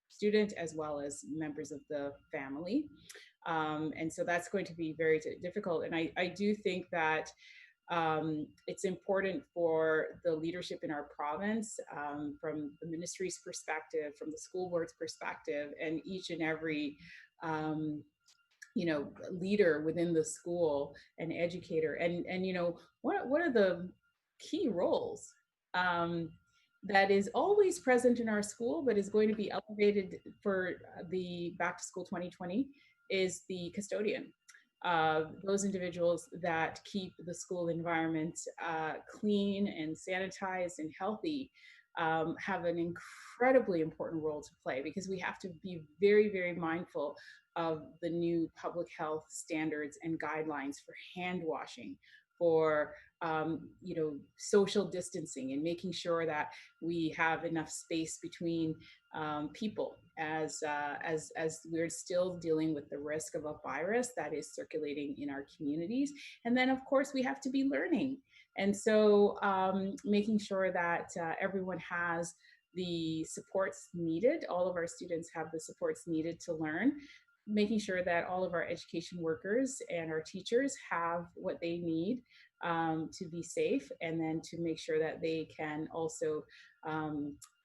student as well as members of the family. And so that's going to be very difficult. And I do think that it's important for the leadership in our province, from the ministry's perspective, from the school board's perspective, and each and every leader within the school and educator. And what are the key roles that is always present in our school, but is going to be elevated for the Back to School 2020 is the custodian. Those individuals that keep the school environment clean and sanitized and healthy have an incredibly important role to play, because we have to be very, very mindful of the new public health standards and guidelines for hand washing, for social distancing, and making sure that we have enough space between people as we're still dealing with the risk of a virus that is circulating in our communities. And then, of course, we have to be learning. And so making sure that everyone has the supports needed, all of our students have the supports needed to learn, making sure that all of our education workers and our teachers have what they need to be safe, and then to make sure that they can also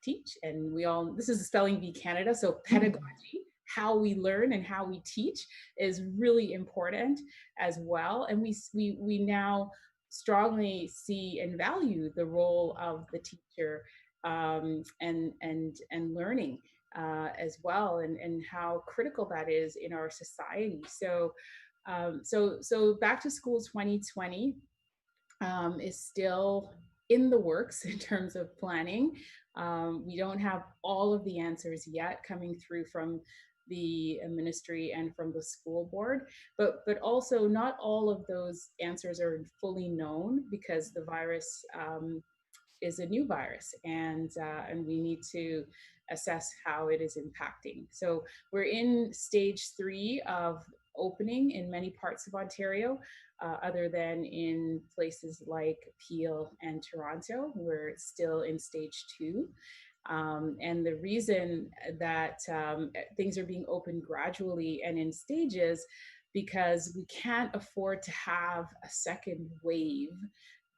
teach. And this is a Spelling Bee Canada, so pedagogy, how we learn and how we teach, is really important as well. And we now strongly see and value the role of the teacher and learning as well, and how critical that is in our society. So Back to School 2020 is still in the works in terms of planning. We don't have all of the answers yet coming through from the ministry and from the school board, but also not all of those answers are fully known, because the virus is a new virus, and we need to assess how it is impacting. So we're in stage 3 of opening in many parts of Ontario, other than in places like Peel and Toronto. We're still in stage 2. And the reason that things are being opened gradually and in stages, because we can't afford to have a second wave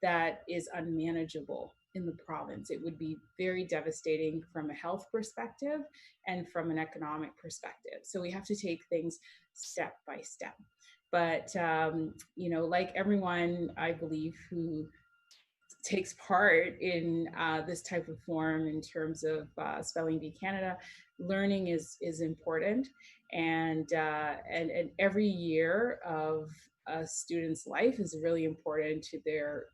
that is unmanageable in the province. It would be very devastating from a health perspective and from an economic perspective. So we have to take things step by step. But, like everyone, I believe, who takes part in this type of forum in terms of Spelling Bee Canada, learning is important. And every year of a student's life is really important to their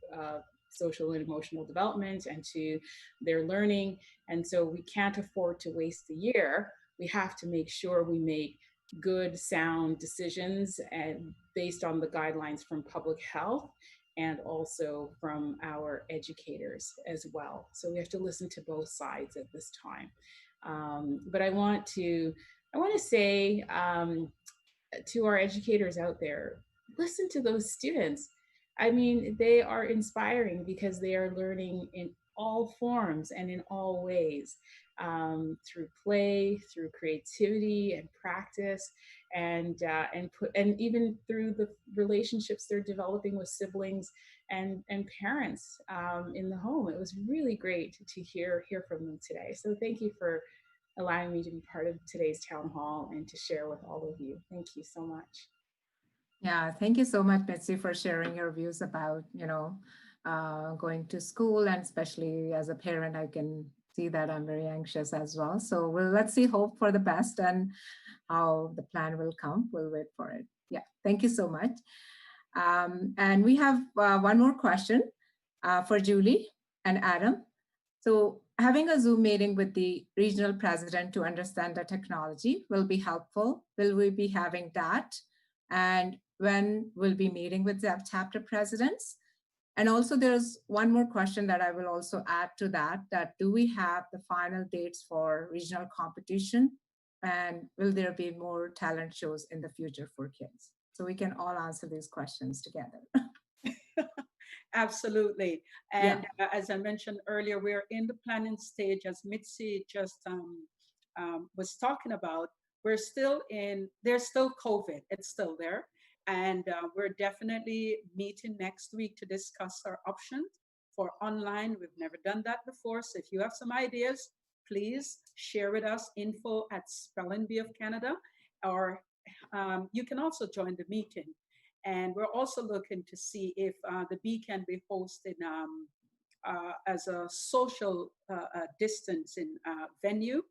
social and emotional development and to their learning. And so we can't afford to waste a year. We have to make sure we make good, sound decisions and based on the guidelines from public health and also from our educators as well. So we have to listen to both sides at this time. But I want to say to our educators out there, listen to those students. I mean, they are inspiring because they are learning in all forms and in all ways, through play, through creativity and practice, and even through the relationships they're developing with siblings and parents in the home. It was really great to hear from them today. So thank you for allowing me to be part of today's town hall and to share with all of you. Thank you so much. Yeah, thank you so much, Betsy, for sharing your views about, going to school, and especially as a parent, I can see that I'm very anxious as well. So let's see, hope for the best, and how the plan will come. We'll wait for it. Yeah, thank you so much. And we have one more question for Julie and Adam. So having a Zoom meeting with the regional president to understand the technology will be helpful. Will we be having that? And when we'll be meeting with the chapter presidents? And also there's one more question that I will also add to that do we have the final dates for regional competition? And will there be more talent shows in the future for kids? So we can all answer these questions together. Absolutely. And as I mentioned earlier, we're in the planning stage, as Mitzi just was talking about. There's still COVID, it's still there. And we're definitely meeting next week to discuss our options for online. We've never done that before. So if you have some ideas, please share with us, info@Spelling Bee of Canada, or you can also join the meeting. And we're also looking to see if the bee can be hosted as a social distancing venue.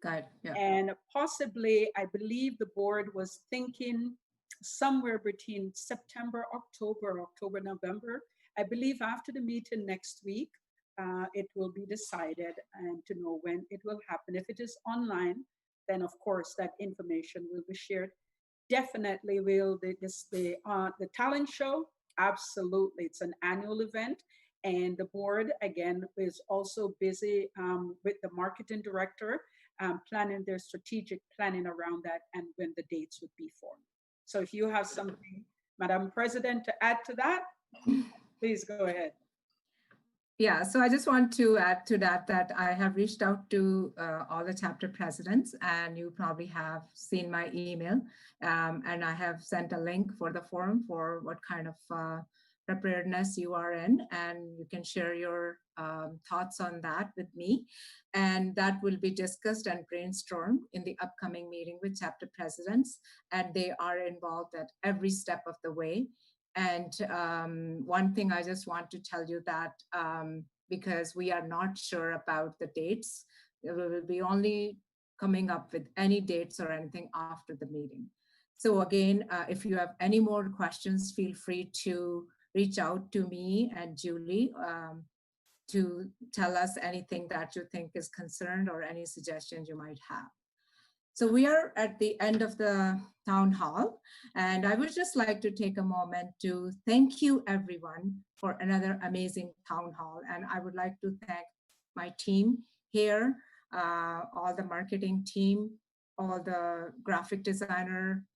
And possibly, I believe the board was thinking somewhere between September, October, November. I believe after the meeting next week, it will be decided and to know when it will happen. If it is online, then of course that information will be shared. Definitely will the talent show. Absolutely, it's an annual event, and the board again is also busy with the marketing director planning their strategic planning around that and when the dates would be for. So if you have something, Madam President, to add to that, please go ahead. Yeah, so I just want to add to that I have reached out to all the chapter presidents, and you probably have seen my email, and I have sent a link for the forum for what kind of preparedness you are in, and you can share your thoughts on that with me, and that will be discussed and brainstormed in the upcoming meeting with chapter presidents, and they are involved at every step of the way. And one thing I just want to tell you that because we are not sure about the dates, we will be only coming up with any dates or anything after the meeting. So again, if you have any more questions, feel free to reach out to me and Julie to tell us anything that you think is concerned or any suggestions you might have. So we are at the end of the town hall, and I would just like to take a moment to thank you everyone for another amazing town hall. And I would like to thank my team here, all the marketing team, all the graphic designer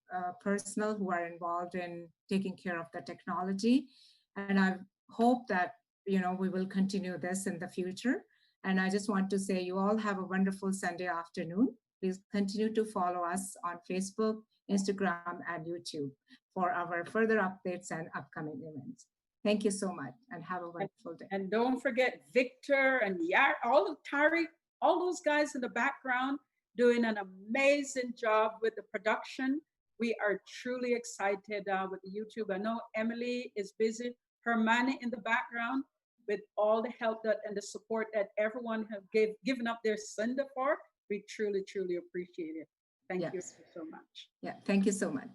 personnel who are involved in taking care of the technology. And I hope that, we will continue this in the future. And I just want to say you all have a wonderful Sunday afternoon. Please continue to follow us on Facebook, Instagram, and YouTube for our further updates and upcoming events. Thank you so much and have a wonderful day. And don't forget Victor and Yar, Tari, all those guys in the background doing an amazing job with the production. We are truly excited with the YouTube. I know Emily is busy, Hermione in the background with all the help and the support that everyone have given up their Sunday for. We truly, truly appreciate it. Thank you so much. Yeah, thank you so much.